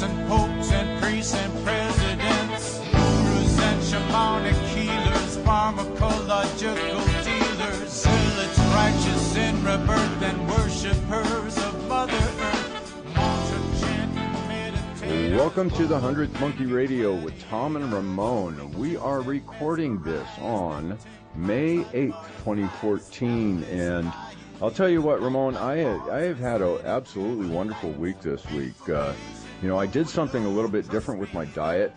and popes and priests and presidents, gurus and shamanic healers, pharmacological dealers, zealots righteous in rebirth and worshippers of Mother Earth, mantra chanting meditators. Welcome to the 100th Monkey Radio with Tom and Ramon. We are recording this on May 8th, 2014, and I'll tell you what, Ramon, I have had an absolutely wonderful week this week. I did something a little bit different with my diet.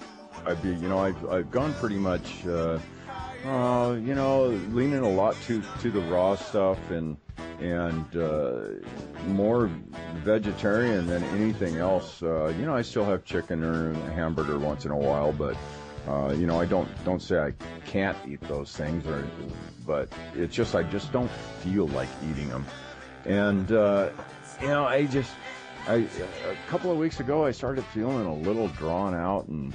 I've gone pretty much, leaning a lot to the raw stuff and more vegetarian than anything else. I still have chicken or a hamburger once in a while, but I don't say I can't eat those things, but it's just I just don't feel like eating them. And a couple of weeks ago I started feeling a little drawn out and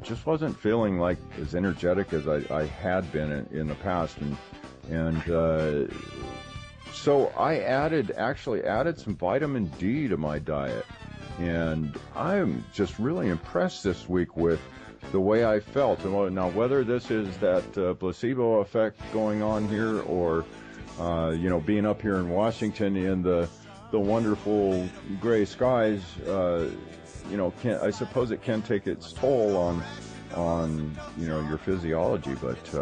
just wasn't feeling like as energetic as I had been in the past, so I actually added some vitamin D to my diet, and I'm just really impressed this week with the way I felt. Now, whether this is that placebo effect going on here, or being up here in Washington in the wonderful gray skies, I suppose it can take its toll on your physiology. But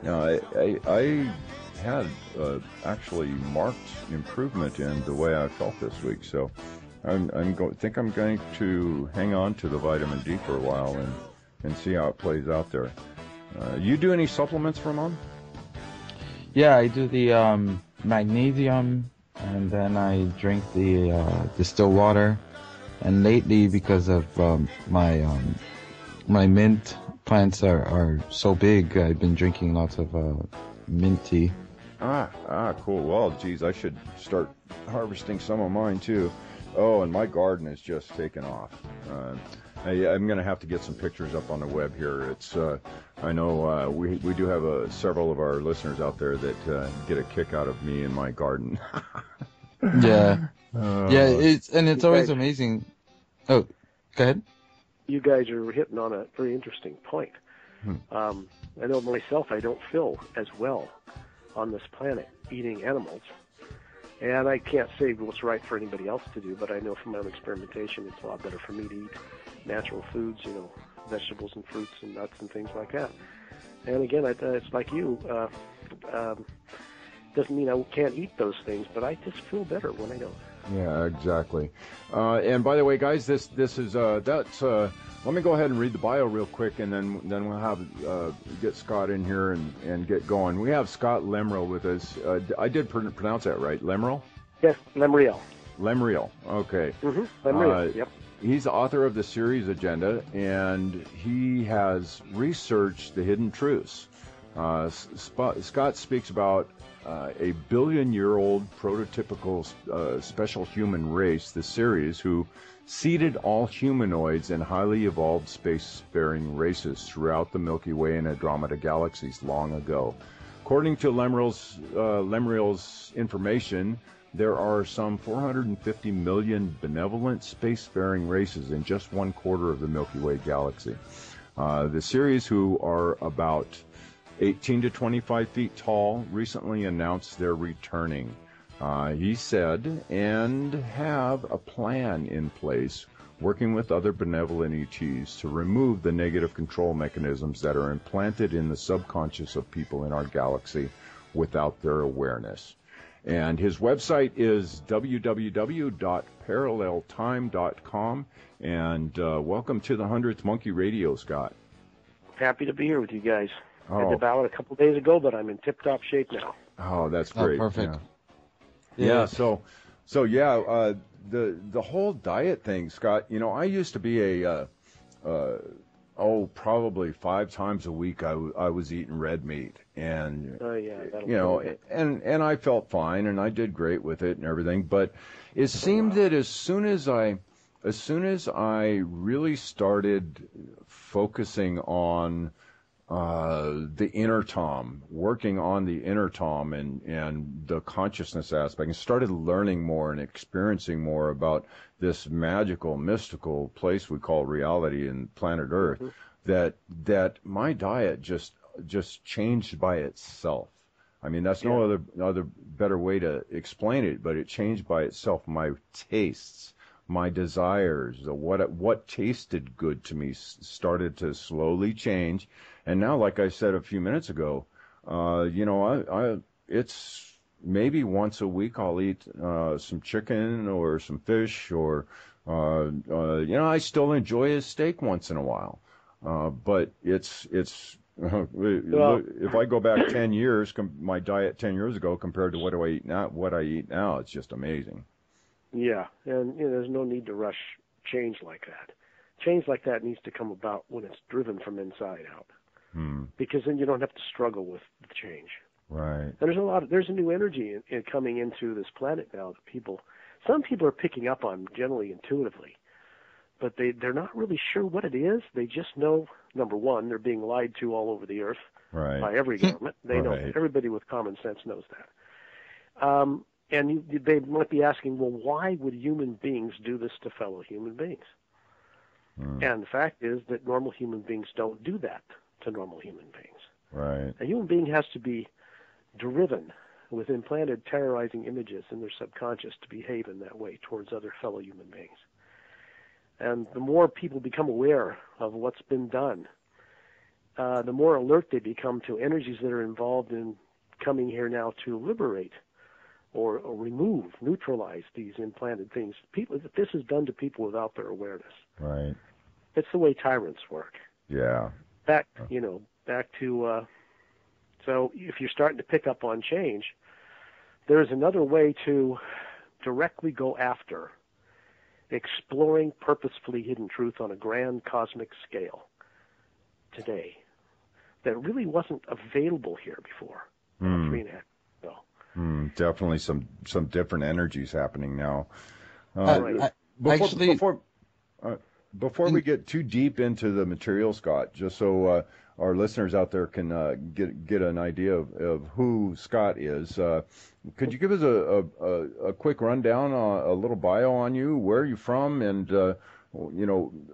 I had actually marked improvement in the way I felt this week. So I think I'm going to hang on to the vitamin D for a while and see how it plays out there. You do any supplements, Ramon? Yeah, I do the magnesium, and then I drink the distilled water. And lately, because of my mint plants are so big, I've been drinking lots of mint tea. Cool. Well, geez, I should start harvesting some of mine too. Oh, and my garden is just taken off. I'm going to have to get some pictures up on the web here. It's I know we do have several of our listeners out there that get a kick out of me in my garden. Yeah. It's always amazing. Oh, go ahead. You guys are hitting on a very interesting point. I know myself, I don't feel as well on this planet eating animals. And I can't say what's right for anybody else to do, but I know from my own experimentation, it's a lot better for me to eat natural foods, vegetables and fruits and nuts and things like that. And again, it's like you. Doesn't mean I can't eat those things, but I just feel better when I don't. Yeah, exactly. And by the way, guys, this is let me go ahead and read the bio real quick, and then we'll have get Scott in here and get going. We have Scott Lemriel with us. I did pronounce that right, Lemriel? Yes, Lemriel. Lemriel. Okay. Mm-hmm. Lemriel. Yep. He's the author of the series Agenda, and he has researched the hidden truths. Scott speaks about a billion-year-old prototypical special human race, the series, who seeded all humanoids and highly evolved spacefaring races throughout the Milky Way and Andromeda galaxies long ago. According to Lemriel's information, there are some 450 million benevolent spacefaring races in just 1/4 of the Milky Way galaxy. The series, who are about 18 to 25 feet tall, recently announced they're returning. He said, and have a plan in place, working with other benevolent ETs to remove the negative control mechanisms that are implanted in the subconscious of people in our galaxy without their awareness. And his website is www.paralleltime.com. And welcome to the 100th Monkey Radio, Scott. Happy to be here with you guys. I did battle it a couple days ago, but I'm in tip-top shape now. Oh, that's great. Oh, perfect. Yeah. So the whole diet thing, Scott. I used to be probably 5 times a week I was eating red meat, and and I felt fine, and I did great with it and everything. But it seemed that as soon as I really started focusing on the inner Tom, working on the inner Tom and the consciousness aspect, and started learning more and experiencing more about this magical, mystical place we call reality and planet Earth, that my diet just changed by itself. I mean, that's no other better way to explain it, but it changed by itself. My tastes, my desires, what tasted good to me started to slowly change. And now, like I said a few minutes ago, it's maybe once a week I'll eat some chicken or some fish, or I still enjoy a steak once in a while. But it's if I go back 10 years, my diet 10 years ago compared to what I eat now, it's just amazing. Yeah, and there's no need to rush change like that. Change like that needs to come about when it's driven from inside out, because then you don't have to struggle with the change. Right. There's a new energy in coming into this planet now that some people are picking up on generally intuitively, but they're not really sure what it is. They just know, number one, they're being lied to all over the earth by every government. They know that. Everybody with common sense knows that. And they might be asking, well, why would human beings do this to fellow human beings? And the fact is that normal human beings don't do that to normal human beings. Right. A human being has to be driven with implanted terrorizing images in their subconscious to behave in that way towards other fellow human beings. And the more people become aware of what's been done, the more alert they become to energies that are involved in coming here now to liberate or remove, neutralize these implanted things. This is done to people without their awareness. Right. It's the way tyrants work. Yeah. Back to, so if you're starting to pick up on change, there's another way to directly go after exploring purposefully hidden truth on a grand cosmic scale today that really wasn't available here before. 3.5 years ago. Definitely some different energies happening now. Before we get too deep into the material, Scott, just so our listeners out there can get an idea of who Scott is, could you give us a quick rundown, a little bio on you, where are you from, and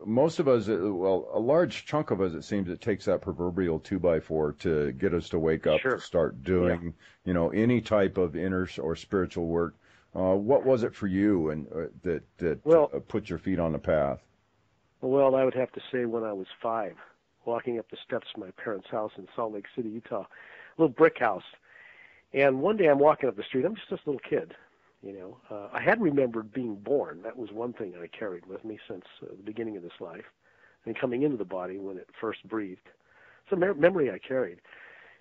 most of us, a large chunk of us, it seems, it takes that proverbial 2x4 to get us to wake up, to start doing, any type of inner or spiritual work. What was it for you, and that put your feet on the path? Well, I would have to say when I was 5, walking up the steps of my parents' house in Salt Lake City, Utah, a little brick house. And one day I'm walking up the street. I'm just this little kid. I had remembered being born. That was one thing I carried with me since the beginning of this life, and coming into the body when it first breathed. It's a memory I carried.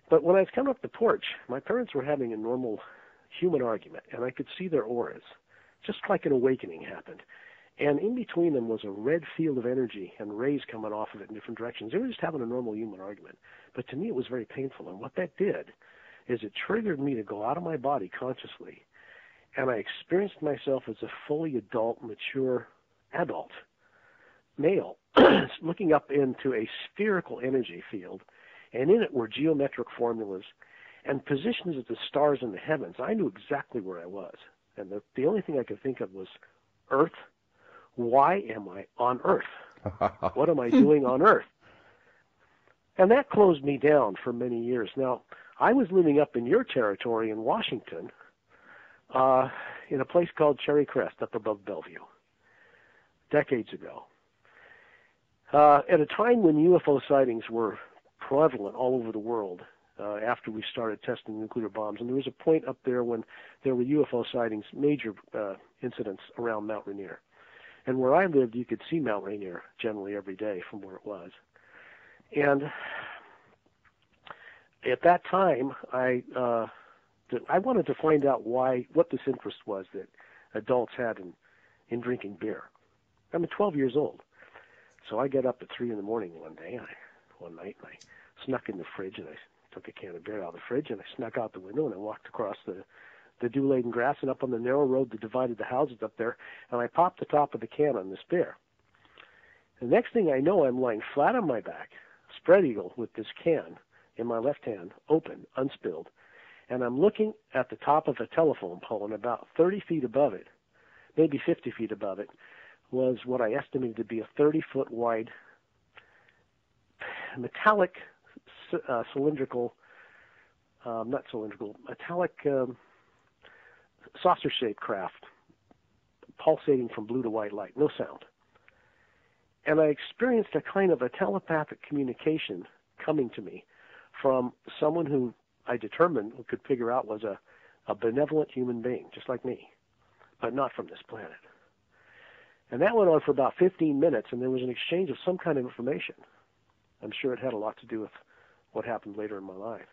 But when I was coming up the porch, my parents were having a normal human argument, and I could see their auras, just like an awakening happened. And in between them was a red field of energy and rays coming off of it in different directions. They were just having a normal human argument. But to me, it was very painful. And what that did is it triggered me to go out of my body consciously. And I experienced myself as a fully adult, mature adult, male, looking up into a spherical energy field. And in it were geometric formulas and positions of the stars in the heavens. I knew exactly where I was. And the only thing I could think of was Earth. Why am I on Earth? What am I doing on Earth? And that closed me down for many years. Now, I was living up in your territory in Washington, in a place called Cherry Crest up above Bellevue, decades ago. At a time when UFO sightings were prevalent all over the world, after we started testing nuclear bombs. And there was a point up there when there were UFO sightings, major incidents around Mount Rainier. And where I lived, you could see Mount Rainier generally every day from where it was. And at that time, I wanted to find out what this interest was that adults had in drinking beer. I'm 12 years old. So I get up at 3 in the morning one night, and I snuck in the fridge, and I took a can of beer out of the fridge, and I snuck out the window, and I walked across the dew-laden grass and up on the narrow road that divided the houses up there, and I popped the top of the can on this beer. The next thing I know, I'm lying flat on my back, spread eagle with this can in my left hand, open, unspilled, and I'm looking at the top of a telephone pole, and about 30 feet above it, maybe 50 feet above it, was what I estimated to be a 30-foot wide metallic metallic saucer-shaped craft, pulsating from blue to white light, no sound. And I experienced a kind of a telepathic communication coming to me from someone who I determined could figure out was a benevolent human being, just like me, but not from this planet. And that went on for about 15 minutes, and there was an exchange of some kind of information. I'm sure it had a lot to do with what happened later in my life.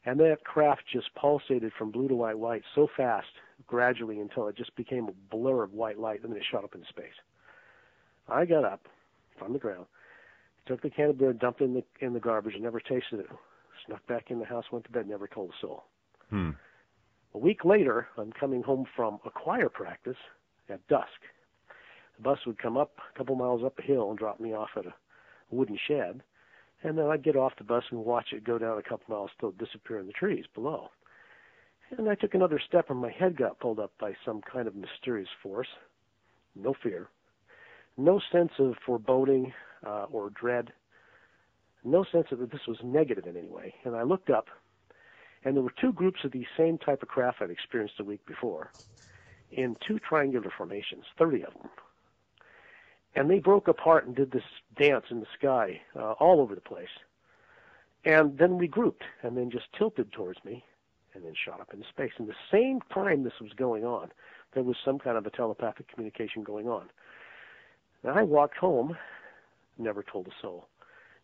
And that craft just pulsated from blue to white light so fast, gradually, until it just became a blur of white light, and then it shot up into space. I got up from the ground, took the can of beer, dumped it in the garbage, and never tasted it. Snuck back in the house, went to bed, never told a soul. A week later, I'm coming home from a choir practice at dusk. The bus would come up a couple miles up a hill and drop me off at a wooden shed. And then I'd get off the bus and watch it go down a couple miles till it disappear in the trees below. And I took another step and my head got pulled up by some kind of mysterious force. No fear. No sense of foreboding or dread. No sense that this was negative in any way. And I looked up, and there were two groups of these same type of craft I'd experienced a week before in two triangular formations, 30 of them. And they broke apart and did this dance in the sky all over the place. And then regrouped and then just tilted towards me and then shot up into space. And the same time this was going on, there was some kind of a telepathic communication going on. And I walked home, never told a soul.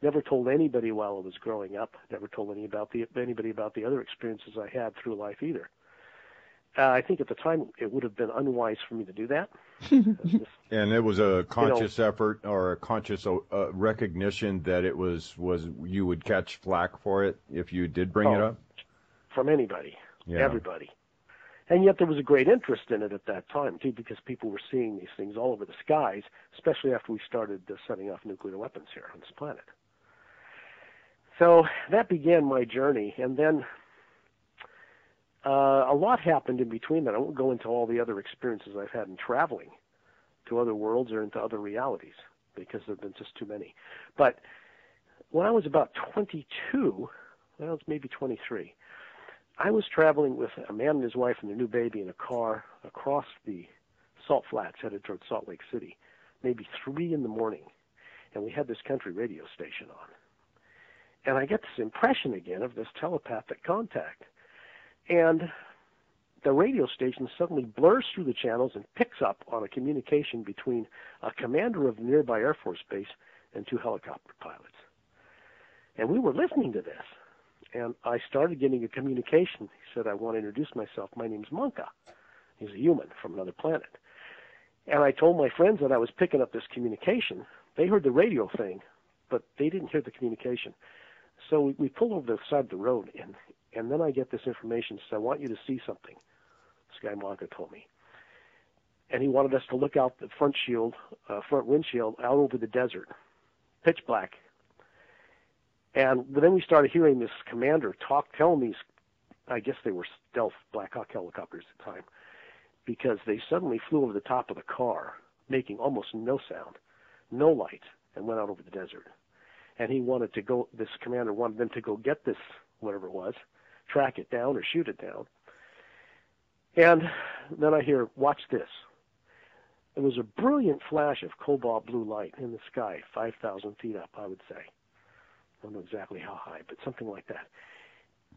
Never told anybody while I was growing up. Never told anybody about the other experiences I had through life either. I think at the time it would have been unwise for me to do that. And it was a conscious effort or a conscious recognition that it was you would catch flack for it if you did bring it up? From anybody, everybody. And yet there was a great interest in it at that time, too, because people were seeing these things all over the skies, especially after we started setting off nuclear weapons here on this planet. So that began my journey, and then a lot happened in between that. I won't go into all the other experiences I've had in traveling to other worlds or into other realities because there have been just too many. But when I was about 22, well, it's maybe 23, I was traveling with a man and his wife and their new baby in a car across the Salt Flats headed towards Salt Lake City, maybe 3 in the morning, and we had this country radio station on. And I get this impression again of this telepathic contact. And the radio station suddenly blurs through the channels and picks up on a communication between a commander of a nearby Air Force base and 2 helicopter pilots. And we were listening to this. And I started getting a communication. He said, I want to introduce myself. My name's Monka. He's a human from another planet. And I told my friends that I was picking up this communication. They heard the radio thing, but they didn't hear the communication. So we pulled over the side of the road, and then I get this information. Says, I want you to see something. This guy Monka told me. And he wanted us to look out the front windshield out over the desert, pitch black. And then we started hearing this commander telling these, I guess they were stealth Black Hawk helicopters at the time, because they suddenly flew over the top of the car, making almost no sound, no light, and went out over the desert. And this commander wanted them to go get this, whatever it was, track it down or shoot it down. And then I hear, watch this. It was a brilliant flash of cobalt blue light in the sky, 5,000 feet up, I would say. I don't know exactly how high, but something like that.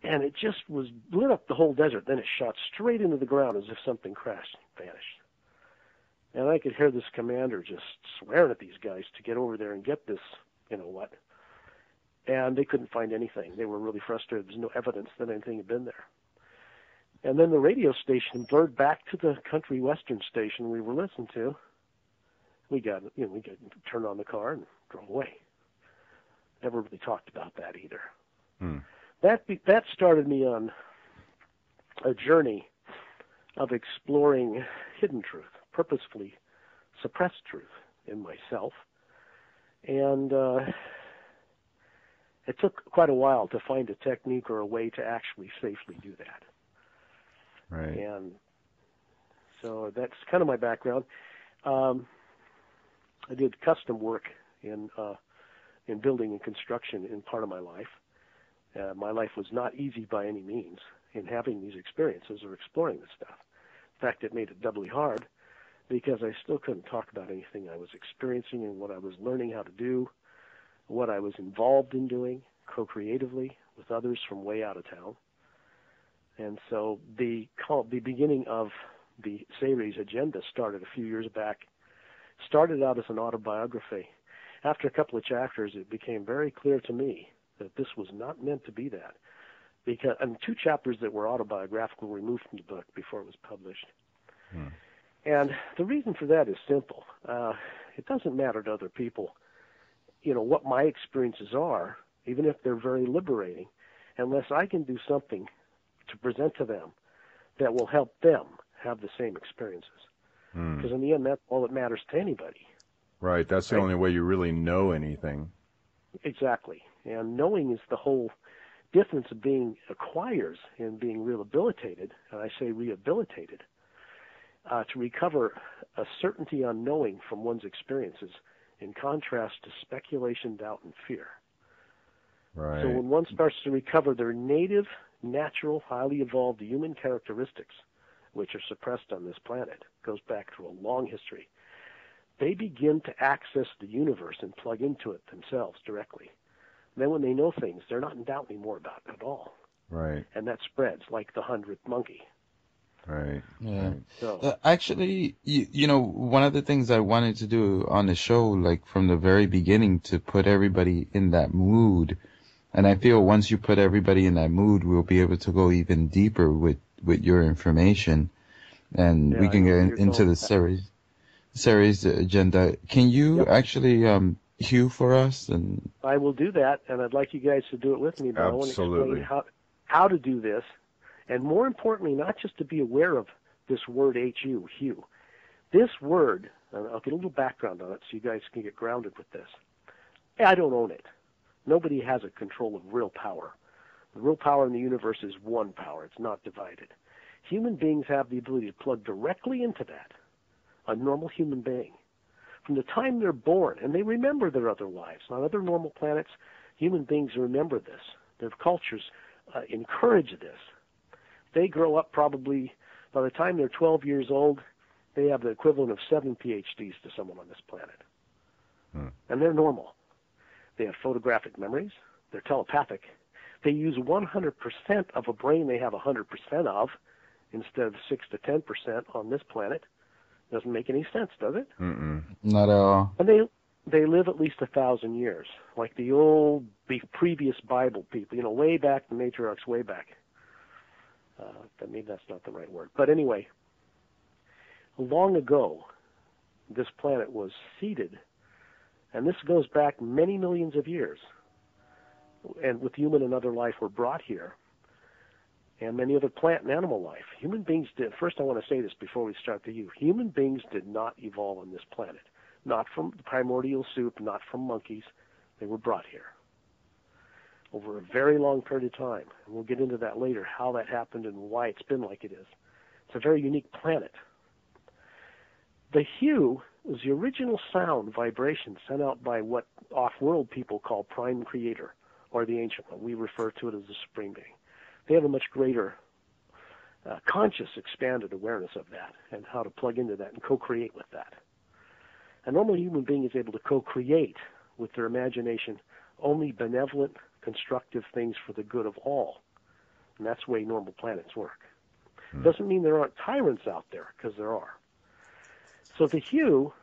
And it just lit up the whole desert. Then it shot straight into the ground as if something crashed and vanished. And I could hear this commander just swearing at these guys to get over there and get this, what. And they couldn't find anything. They were really frustrated. There was no evidence that anything had been there. And then the radio station blurred back to the country western station we were listening to. We turned on the car and drove away. Never really talked about that either. That started me on a journey of exploring hidden truth, purposefully suppressed truth in myself. And it took quite a while to find a technique or a way to actually safely do that. Right. And so that's kind of my background. I did custom work in building and construction in part of my life. My life was not easy by any means in having these experiences or exploring this stuff. In fact, it made it doubly hard because I still couldn't talk about anything I was experiencing and what I was learning how to do, what I was involved in doing co-creatively with others from way out of town. And so the beginning of the series agenda started a few years back, started out as an autobiography. After a couple of chapters, it became very clear to me that this was not meant to be that. And 2 chapters that were autobiographical were removed from the book before it was published. And the reason for that is simple. It doesn't matter to other people, what my experiences are, even if they're very liberating, unless I can do something to present to them that will help them have the same experiences. Because in the end, that's all that matters to anybody. Right. That's the only way you really know anything. Exactly. And knowing is the whole difference of being acquires and being rehabilitated, and I say rehabilitated, to recover a certainty on knowing from one's experiences in contrast to speculation, doubt, and fear. Right. So when one starts to recover their native, natural, highly evolved human characteristics, which are suppressed on this planet, goes back through a long history, they begin to access the universe and plug into it themselves directly. Then when they know things, they're not in doubt anymore about it at all. Right. And that spreads like the 100th monkey. Right. Yeah. Right. So, Actually, one of the things I wanted to do on the show, like from the very beginning, to put everybody in that mood. And I feel once you put everybody in that mood, we'll be able to go even deeper with your information. And we can get into the series agenda. Can you actually cue for us? And I will do that, and I'd like you guys to do it with me, but I want to explain how to do this, and more importantly, not just to be aware of this word HU, hue. This word, and I'll get a little background on it so you guys can get grounded with this. I don't own it. Nobody has a control of real power. The real power in the universe is one power. It's not divided. Human beings have the ability to plug directly into that, a normal human being. From the time they're born, and they remember their other lives. On other normal planets, human beings remember this. Their cultures encourage this. They grow up probably, by the time they're 12 years old, they have the equivalent of 7 PhDs to someone on this planet. And they're normal. They have photographic memories. They're telepathic. They use 100% of a brain they have 100% of instead of 6 to 10% on this planet. Doesn't make any sense, does it? Not at all. And they live at least 1,000 years, like the old previous Bible people, way back, the matriarchs way back. Maybe that's not the right word. But anyway, long ago, this planet was seeded, and this goes back many millions of years, and with human and other life were brought here, and many other plant and animal life. Human beings did. First, I want to say this before we start the you. Human beings did not evolve on this planet. Not from the primordial soup, not from monkeys. They were brought here over a very long period of time. And we'll get into that later, how that happened and why it's been like it is. It's a very unique planet. The hue was the original sound vibration sent out by what off-world people call prime creator, or the ancient one. We refer to it as the supreme being. They have a much greater conscious, expanded awareness of that and how to plug into that and co-create with that. A normal human being is able to co-create with their imagination only benevolent, constructive things for the good of all. And that's the way normal planets work. Doesn't mean there aren't tyrants out there, because there are. So the hue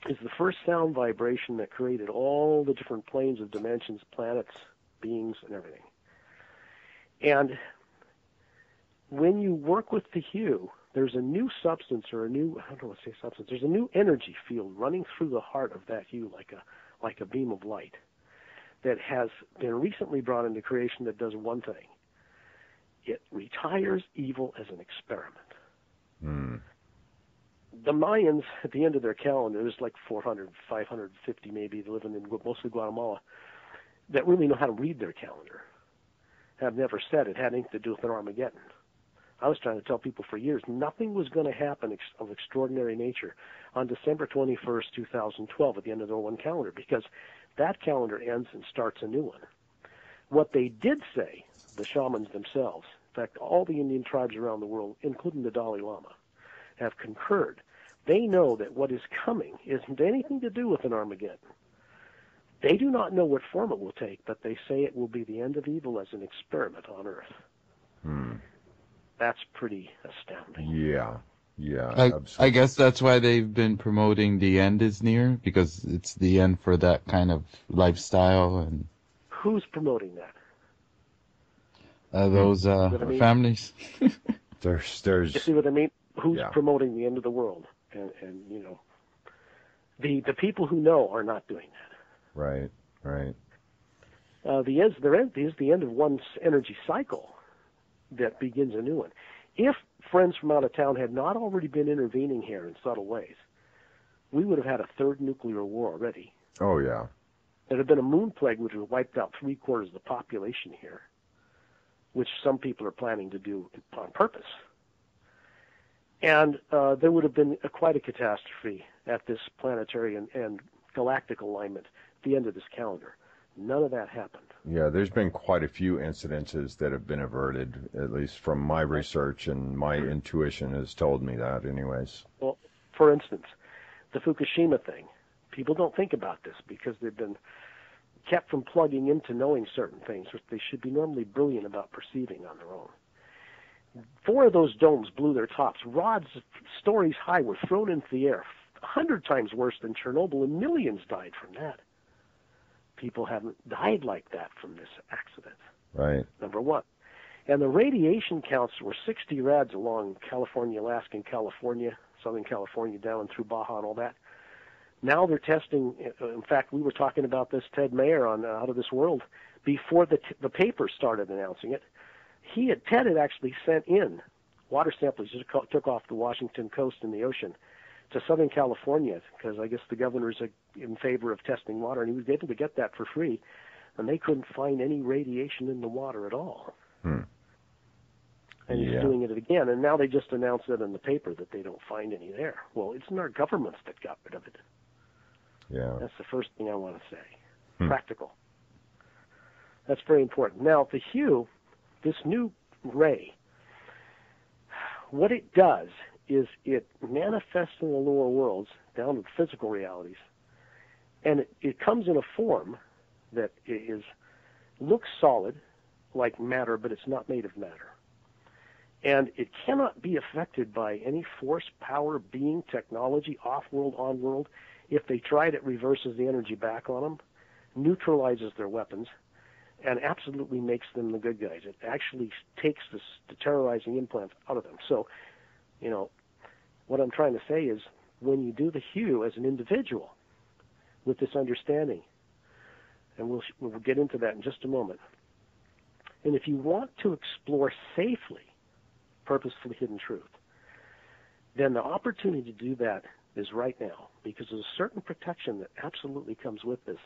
is the first sound vibration that created all the different planes of dimensions, planets, beings, and everything. And when you work with the hue, there's a new substance or a new, I don't know what to say substance, there's a new energy field running through the heart of that hue like a beam of light that has been recently brought into creation that does one thing. It retires evil as an experiment. The Mayans, at the end of their calendar, there's like 400, 550 maybe, living in mostly Guatemala, that really know how to read their calendar have never said it had anything to do with an Armageddon. I was trying to tell people for years nothing was going to happen of extraordinary nature on December 21st, 2012 at the end of the one calendar, because that calendar ends and starts a new one. What they did say, the shamans themselves, in fact, all the Indian tribes around the world, including the Dalai Lama, have concurred. They know that what is coming isn't anything to do with an Armageddon. They do not know what form it will take, but they say it will be the end of evil as an experiment on Earth. That's pretty astounding. Yeah, I guess that's why they've been promoting the end is near, because it's the end for that kind of lifestyle. And who's promoting that? Those families. There's. You see what I mean? Who's promoting the end of the world? And you know, the people who know are not doing that. Right. The end is the end of one's energy cycle that begins a new one. If friends from out of town had not already been intervening here in subtle ways, we would have had a third nuclear war already. Oh, yeah. There had been a moon plague which would have wiped out 3/4 of the population here, which some people are planning to do on purpose. And there would have been quite a catastrophe at this planetary and galactic alignment at the end of this calendar. None of that happened. Yeah, there's been quite a few incidences that have been averted, at least from my research, and my intuition has told me that anyways. Well, for instance, the Fukushima thing. People don't think about this because they've been kept from plugging into knowing certain things, which they should be normally brilliant about perceiving on their own. 4 of those domes blew their tops. Rods stories high were thrown into the air, 100 times worse than Chernobyl, and millions died from that. People haven't died like that from this accident. Right. Number one. And the radiation counts were 60 rads along California, Alaska, and California, Southern California, down through Baja and all that. Now they're testing. In fact, we were talking about this, Ted Mayer, on Out of This World, before the paper started announcing it. Ted had actually sent in water samples, just took off the Washington coast in the ocean to Southern California, because I guess the governor's in favor of testing water, and he was able to get that for free, and they couldn't find any radiation in the water at all. And he's doing it again, and now they just announced it in the paper that they don't find any there. Well, it's our governments that got rid of it. Yeah. That's the first thing I want to say. Practical. That's very important. Now, the hue, this new ray, what it does is it manifests in the lower worlds, down to physical realities, and it comes in a form that looks solid, like matter, but it's not made of matter. And it cannot be affected by any force, power, being, technology, off-world, on-world. If they try it, it reverses the energy back on them, neutralizes their weapons, and absolutely makes them the good guys. It actually takes the terrorizing implants out of them. So, you know, what I'm trying to say is when you do the hue as an individual with this understanding, and we'll get into that in just a moment, and if you want to explore safely purposefully hidden truth, then the opportunity to do that is right now, because there's a certain protection that absolutely comes with this.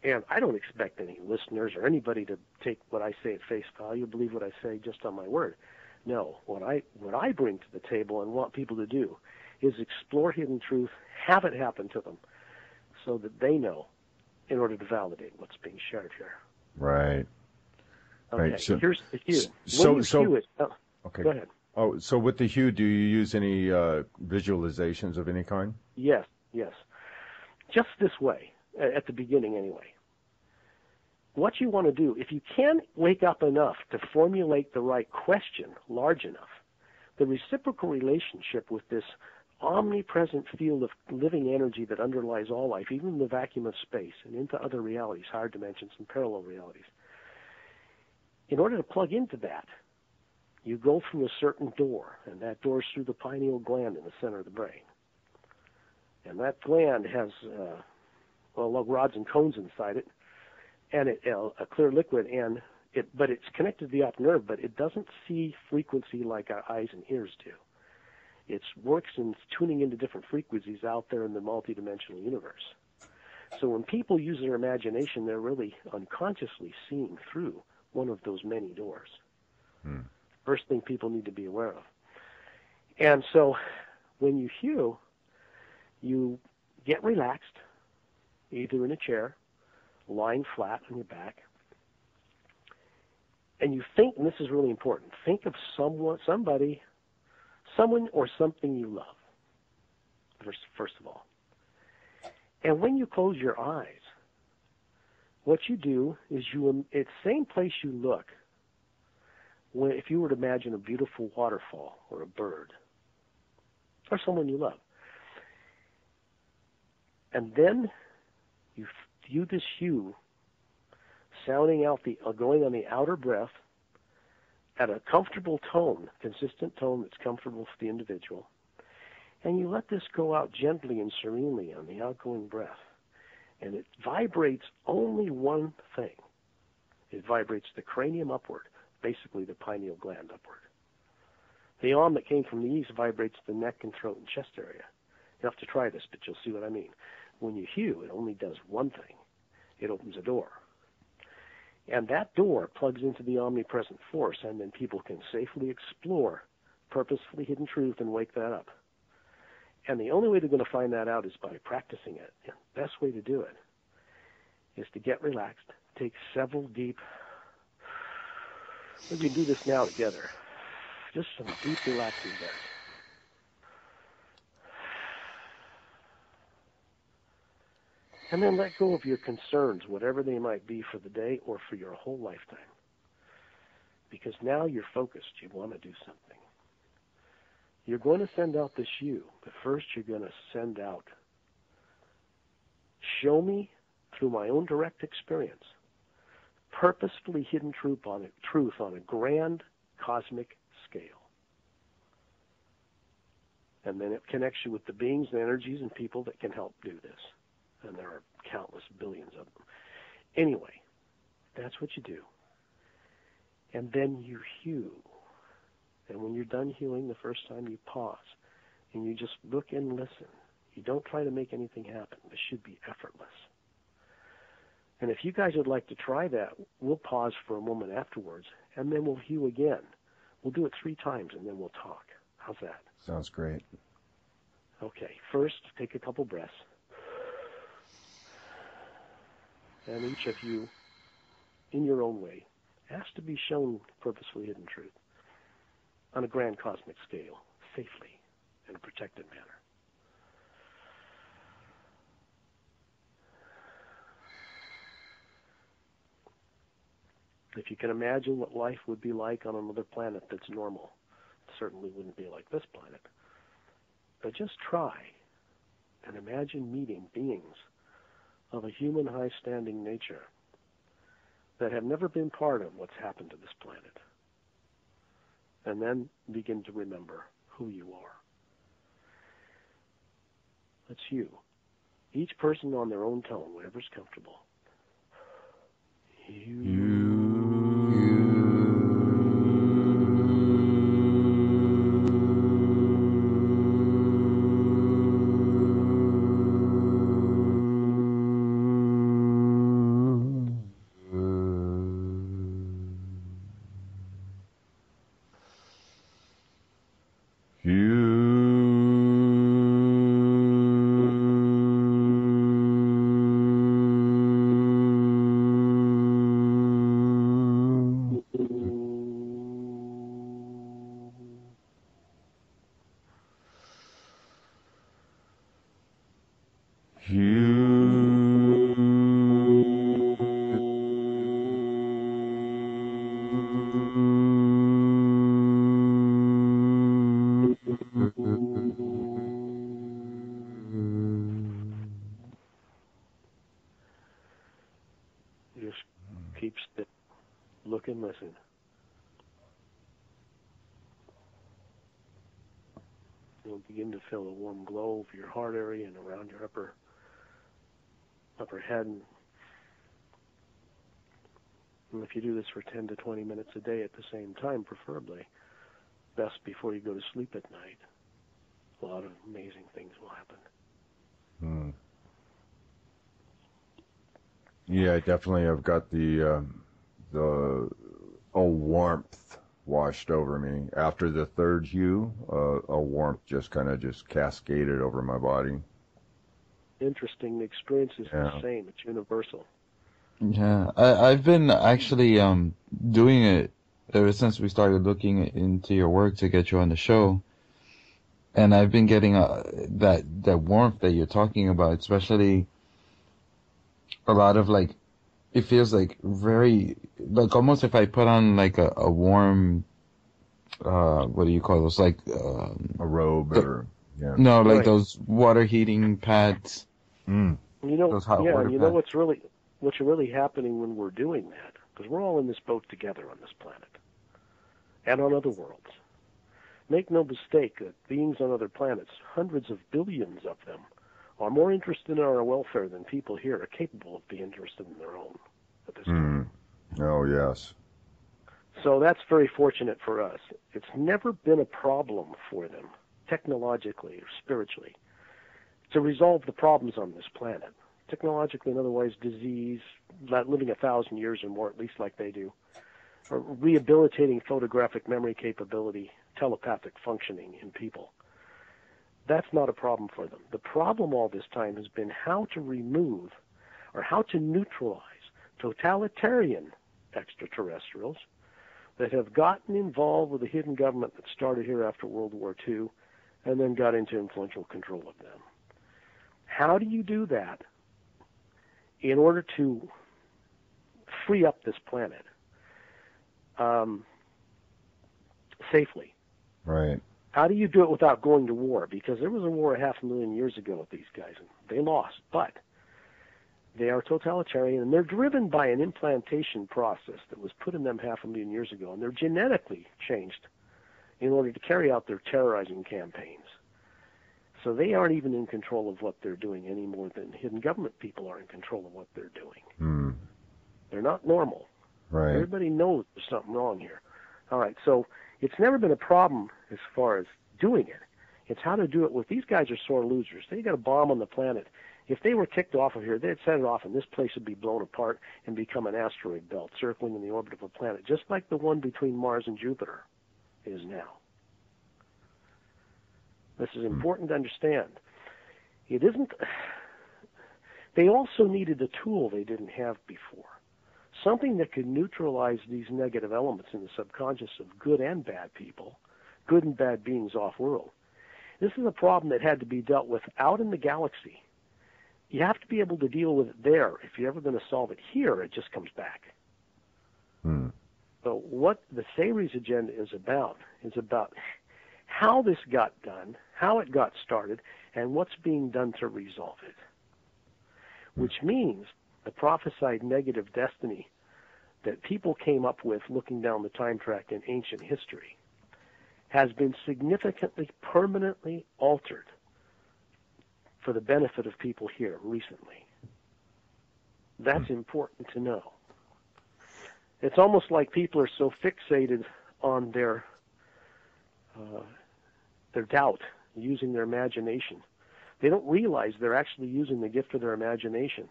And I don't expect any listeners or anybody to take what I say at face value, believe what I say just on my word. No, what I bring to the table and want people to do is explore hidden truth, have it happen to them, so that they know in order to validate what's being shared here. Right. Okay, right. So, here's the hue. Okay. Go ahead. Oh, so with the hue, do you use any visualizations of any kind? Yes. Just this way, at the beginning anyway. What you want to do, if you can wake up enough to formulate the right question large enough, the reciprocal relationship with this omnipresent field of living energy that underlies all life, even in the vacuum of space and into other realities, higher dimensions and parallel realities. In order to plug into that, you go through a certain door, and that door is through the pineal gland in the center of the brain. And that gland has rods and cones inside it, and a clear liquid, but it's connected to the optic nerve, but it doesn't see frequency like our eyes and ears do. It works in tuning into different frequencies out there in the multidimensional universe. So when people use their imagination, they're really unconsciously seeing through one of those many doors. First thing people need to be aware of. And so when you hew, you get relaxed, either in a chair, lying flat on your back, and you think, and this is really important, think of someone or something you love, first of all. And when you close your eyes, what you do is it's the same place you look if you were to imagine a beautiful waterfall or a bird or someone you love. And then you do this hue, sounding out going on the outer breath at a comfortable tone, consistent tone that's comfortable for the individual. And you let this go out gently and serenely on the outgoing breath. And it vibrates only one thing. It vibrates the cranium upward, basically the pineal gland upward. The Om that came from the east vibrates the neck and throat and chest area. You have to try this, but you'll see what I mean. When you hew, it only does one thing. It opens a door. And that door plugs into the omnipresent force, and then people can safely explore purposefully hidden truth and wake that up. And the only way they're going to find that out is by practicing it. And the best way to do it is to get relaxed, take several deep, we can do this now together, just some deep relaxing breaths. And then let go of your concerns, whatever they might be for the day or for your whole lifetime. Because now you're focused. You want to do something. You're going to send out this you, but first you're going to send out, show me through my own direct experience, purposefully hidden truth on a grand cosmic scale. And then it connects you with the beings and energies and people that can help do this. And there are countless billions of them. Anyway, that's what you do. And then you hew. And when you're done hewing, the first time you pause. And you just look and listen. You don't try to make anything happen. This should be effortless. And if you guys would like to try that, we'll pause for a moment afterwards, and then we'll hew again. We'll do it 3 times, and then we'll talk. How's that? Sounds great. Okay, first, take a couple breaths. And each of you, in your own way, ask to be shown purposefully hidden truth on a grand cosmic scale, safely, in a protected manner. If you can imagine what life would be like on another planet that's normal, it certainly wouldn't be like this planet. But just try and imagine meeting beings of a human high-standing nature that have never been part of what's happened to this planet. And then begin to remember who you are. Let's hew. Each person on their own tone, whatever's comfortable. Just keep still. Look and listen. You'll begin to feel a warm glow over your heart area and around your upper head. And if you do this for 10 to 20 minutes a day at the same time, preferably, best before you go to sleep at night, a lot of amazing things will happen. Yeah, definitely. I've got the warmth washed over me. After the third hue, a warmth just kind of just cascaded over my body. Interesting. The experience is Yeah. the same. It's universal. Yeah, I've been actually doing it ever since we started looking into your work to get you on the show, and I've been getting that warmth that you're talking about, especially a lot of like it feels like very like almost if I put on like a warm what do you call those like A robe or yeah. no like Right. those water heating pads. Mm. Those hot Yeah, water and you know pads. what's really happening when we're doing that, because we're all in this boat together on this planet and on other worlds. Make no mistake that beings on other planets, hundreds of billions of them, are more interested in our welfare than people here are capable of being interested in their own at this time. Oh, yes. So that's very fortunate for us. It's never been a problem for them, technologically or spiritually, to resolve the problems on this planet. Technologically and otherwise, disease, living 1,000 years or more, at least like they do, or rehabilitating photographic memory capability, telepathic functioning in people. That's not a problem for them. The problem all this time has been how to remove or how to neutralize totalitarian extraterrestrials that have gotten involved with the hidden government that started here after World War II and then got into influential control of them. How do you do that in order to free up this planet safely? Right. How do you do it without going to war? Because there was a war 500,000 years ago with these guys, and they lost. But they are totalitarian, and they're driven by an implantation process that was put in them 500,000 years ago, and they're genetically changed in order to carry out their terrorizing campaigns. So they aren't even in control of what they're doing any more than hidden government people are in control of what they're doing. They're not normal. Right. Everybody knows there's something wrong here. All right, so it's never been a problem as far as doing it. It's how to do it with these guys are sore losers. They got a bomb on the planet. If they were kicked off of here, they'd set it off, and this place would be blown apart and become an asteroid belt circling in the orbit of a planet, just like the one between Mars and Jupiter is now. This is important to understand. It isn't. They also needed a tool they didn't have before. Something that could neutralize these negative elements in the subconscious of good and bad people, good and bad beings off-world. This is a problem that had to be dealt with out in the galaxy. You have to be able to deal with it there. If you're ever going to solve it here, it just comes back. So what the Series agenda is about how this got done, how it got started, and what's being done to resolve it. Which means the prophesied negative destiny that people came up with looking down the time track in ancient history has been significantly, permanently altered for the benefit of people here recently. That's important to know. It's almost like people are so fixated on their doubt, using their imagination. They don't realize they're actually using the gift of their imagination,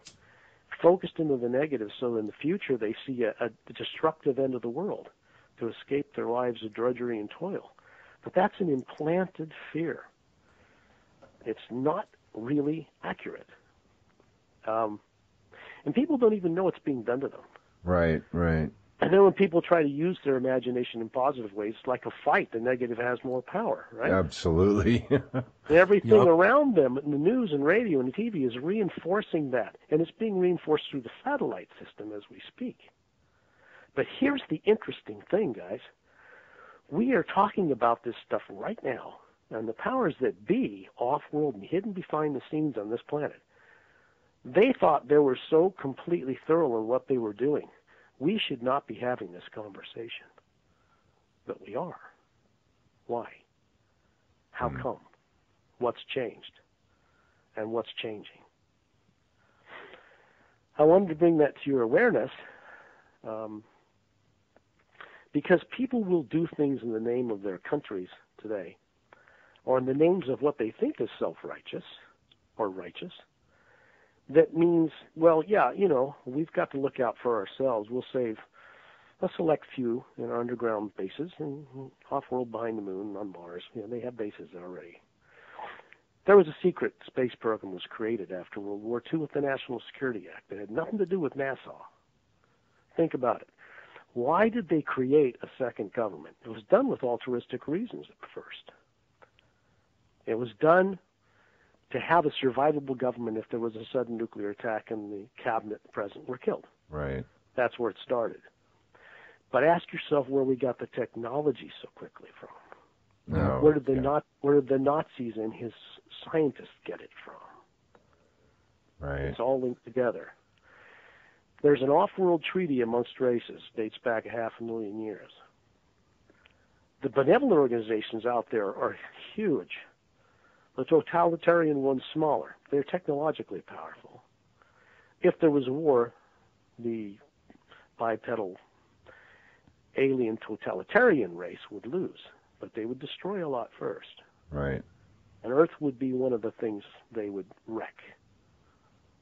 focused into the negative, so in the future they see a destructive end of the world to escape their lives of drudgery and toil. But that's an implanted fear. It's not really accurate. And people don't even know it's being done to them. Right, right. And then when people try to use their imagination in positive ways, it's like a fight. The negative has more power, right? Absolutely. Everything around them in the news and radio and TV is reinforcing that. And it's being reinforced through the satellite system as we speak. But here's the interesting thing, guys. We are talking about this stuff right now. And the powers that be, off-world and hidden behind the scenes on this planet, they thought they were so completely thorough in what they were doing. We should not be having this conversation. But we are. Why? How come? What's changed? And what's changing? I wanted to bring that to your awareness because people will do things in the name of their countries today, or in the names of what they think is self-righteous or righteous, that means, well, yeah, we've got to look out for ourselves. We'll save a select few in our underground bases and off-world behind the moon on Mars. They have bases there already. There was a secret space program was created after World War II with the National Security Act that had nothing to do with NASA. Think about it. Why did they create a second government? It was done with altruistic reasons at first. It was done to have a survivable government if there was a sudden nuclear attack and the cabinet and president were killed. Right. That's where it started. But ask yourself where we got the technology so quickly from. No. Where did the Nazis and his scientists get it from? Right. It's all linked together. There's an off-world treaty amongst races, dates back 500,000 years. The benevolent organizations out there are huge. The totalitarian ones smaller. They're technologically powerful. If there was a war, the bipedal alien totalitarian race would lose, but they would destroy a lot first. Right. And Earth would be one of the things they would wreck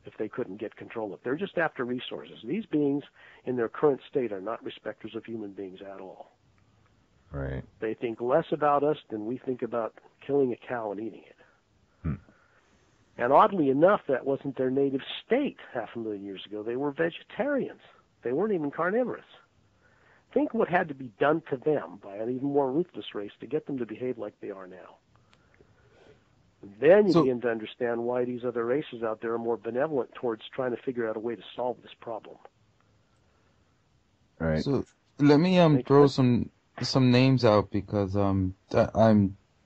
if they couldn't get control of. They're just after resources. These beings in their current state are not respecters of human beings at all. Right. They think less about us than we think about killing a cow and eating it. And oddly enough, that wasn't their native state 500,000 years ago. They were vegetarians. They weren't even carnivorous. Think what had to be done to them by an even more ruthless race to get them to behave like they are now. Then you begin to understand why these other races out there are more benevolent towards trying to figure out a way to solve this problem. Right. So let me throw some names out because I'm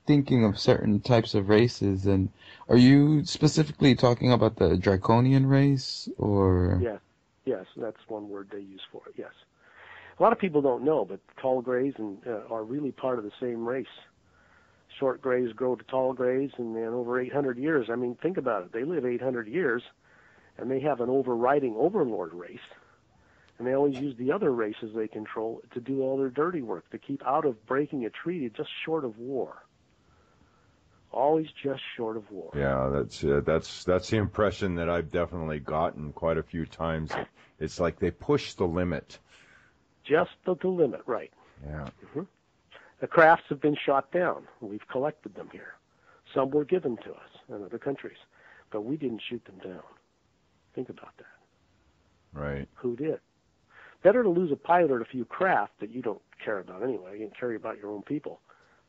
thinking of certain types of races. And are you specifically talking about the draconian race, or? Yes, that's one word they use for it. Yes. A lot of people don't know, but tall grays are really part of the same race. Short grays grow to tall grays, and then over 800 years, I mean, think about it. They live 800 years, and they have an overriding overlord race, and they always use the other races they control to do all their dirty work, to keep out of breaking a treaty just short of war. Always just short of war. Yeah, that's the impression that I've definitely gotten quite a few times. It's like they push the limit. Just the limit, right. Yeah. Mm-hmm. The crafts have been shot down. We've collected them here. Some were given to us in other countries, but we didn't shoot them down. Think about that. Right. Who did? Better to lose a pilot or a few craft that you don't care about anyway. You care about your own people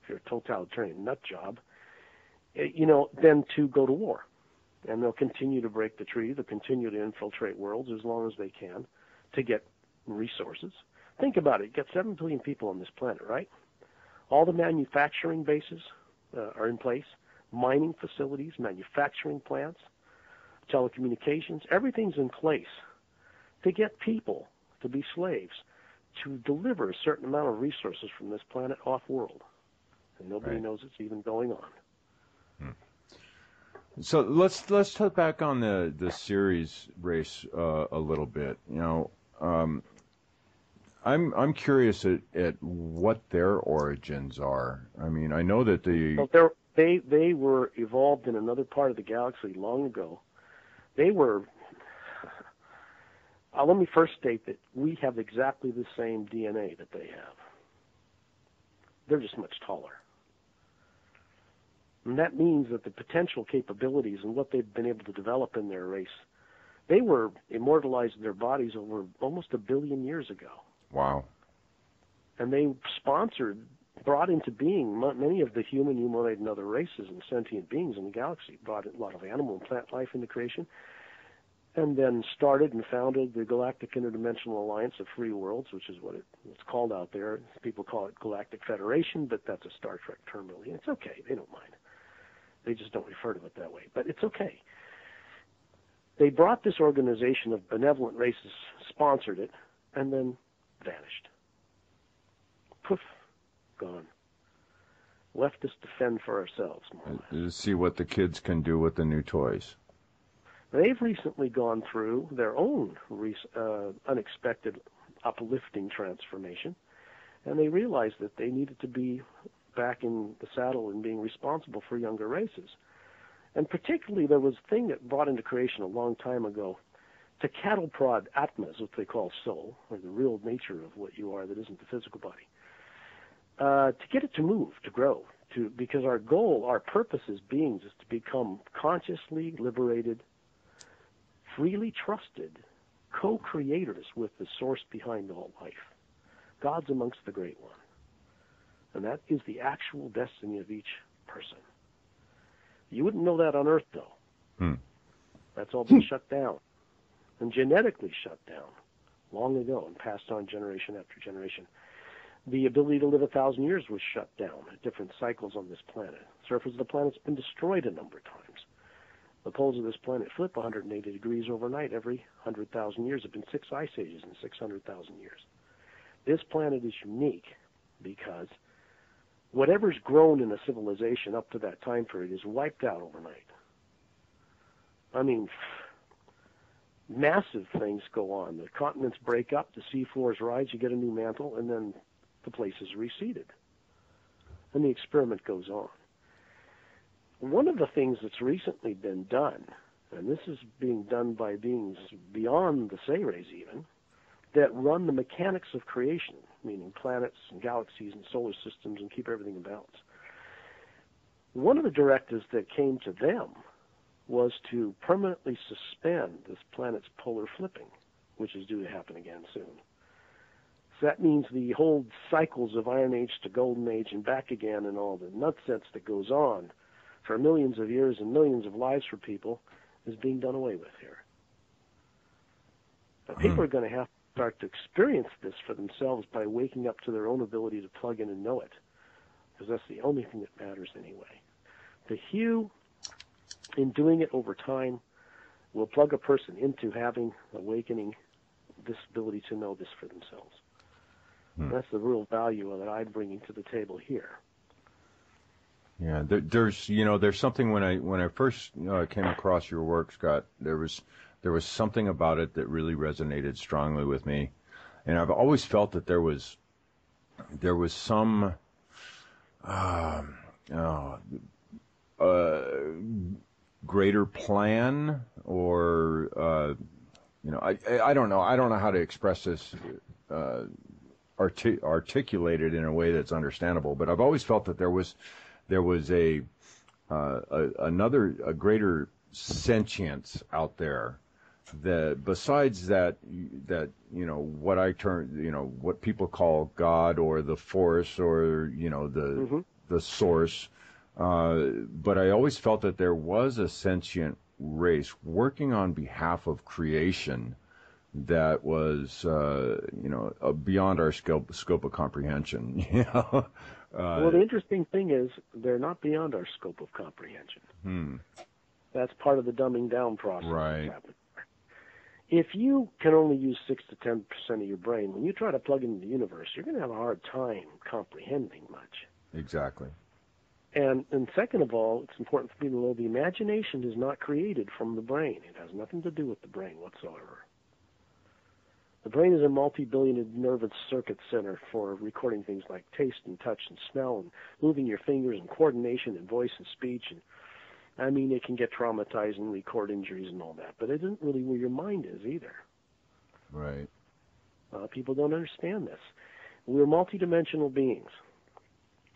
if you're a totalitarian nut job, than to go to war. And they'll continue to break the treaty. They'll continue to infiltrate worlds as long as they can to get resources. Think about it. You got 7 billion people on this planet, right? All the manufacturing bases are in place, mining facilities, manufacturing plants, telecommunications, everything's in place to get people to be slaves, to deliver a certain amount of resources from this planet off-world. And nobody knows it's even going on. So let's touch back on the Ceres race a little bit. I'm curious at what their origins are. I mean, I know that they were evolved in another part of the galaxy long ago. They were. Let me first state that we have exactly the same DNA that they have. They're just much taller. And that means that the potential capabilities and what they've been able to develop in their race, they were immortalized in their bodies over almost 1 billion years ago. Wow. And they brought into being many of the human, humanoid, and other races and sentient beings in the galaxy, brought a lot of animal and plant life into creation, and then started and founded the Galactic Interdimensional Alliance of Free Worlds, which is what it's called out there. People call it Galactic Federation, but that's a Star Trek term, really. It's okay. They don't mind. They just don't refer to it that way. But it's okay. They brought this organization of benevolent races, sponsored it, and then vanished. Poof, gone. Left us to fend for ourselves, more or less. See what the kids can do with the new toys. They've recently gone through their own unexpected, uplifting transformation, and they realized that they needed to be back in the saddle and being responsible for younger races. And particularly, there was a thing that brought into creation a long time ago to cattle prod atmas, what they call soul, or the real nature of what you are that isn't the physical body, to get it to move, to grow, because our goal, our purpose as beings is to become consciously liberated, freely trusted co-creators with the source behind all life. God's amongst the great one. And that is the actual destiny of each person. You wouldn't know that on Earth, though. That's all been shut down, and genetically shut down long ago and passed on generation after generation. The ability to live 1,000 years was shut down at different cycles on this planet. The surface of the planet's been destroyed a number of times. The poles of this planet flip 180 degrees overnight every 100,000 years. There have been 6 ice ages in 600,000 years. This planet is unique because whatever's grown in a civilization up to that time period is wiped out overnight. I mean, massive things go on. The continents break up, the sea floors rise, you get a new mantle, and then the place is reseeded. And the experiment goes on. One of the things that's recently been done, and this is being done by beings beyond the Say-Rays even, that run the mechanics of creation, meaning planets and galaxies and solar systems and keep everything in balance. One of the directives that came to them was to permanently suspend this planet's polar flipping, which is due to happen again soon. So that means the whole cycles of Iron Age to Golden Age and back again and all the nonsense that goes on for millions of years and millions of lives for people is being done away with here. Now, people are going to have to start to experience this for themselves by waking up to their own ability to plug in and know it, because that's the only thing that matters anyway. The hue in doing it over time will plug a person into having, awakening this ability to know this for themselves. And that's the real value that I'm bringing to the table here. Yeah, there's something when I first came across your work, Scott. There was something about it that really resonated strongly with me, and I've always felt that there was some greater plan, or I don't know how to express this. Articulated in a way that's understandable, but I've always felt that there was a greater sentience out there, that besides that what I term what people call God or the Force or the Source, but I always felt that there was a sentient race working on behalf of creation that was beyond our scope of comprehension. Well, the interesting thing is they're not beyond our scope of comprehension. That's part of the dumbing down process. Right. If you can only use 6 to 10% of your brain, when you try to plug into the universe, you're going to have a hard time comprehending much. Exactly. And second of all, it's important for people to know the imagination is not created from the brain. It has nothing to do with the brain whatsoever. The brain is a multi-billion nervous circuit center for recording things like taste and touch and smell and moving your fingers and coordination and voice and speech. And I mean, it can get traumatized and record injuries and all that, but it isn't really where your mind is either. Right. People don't understand this. We're multidimensional beings.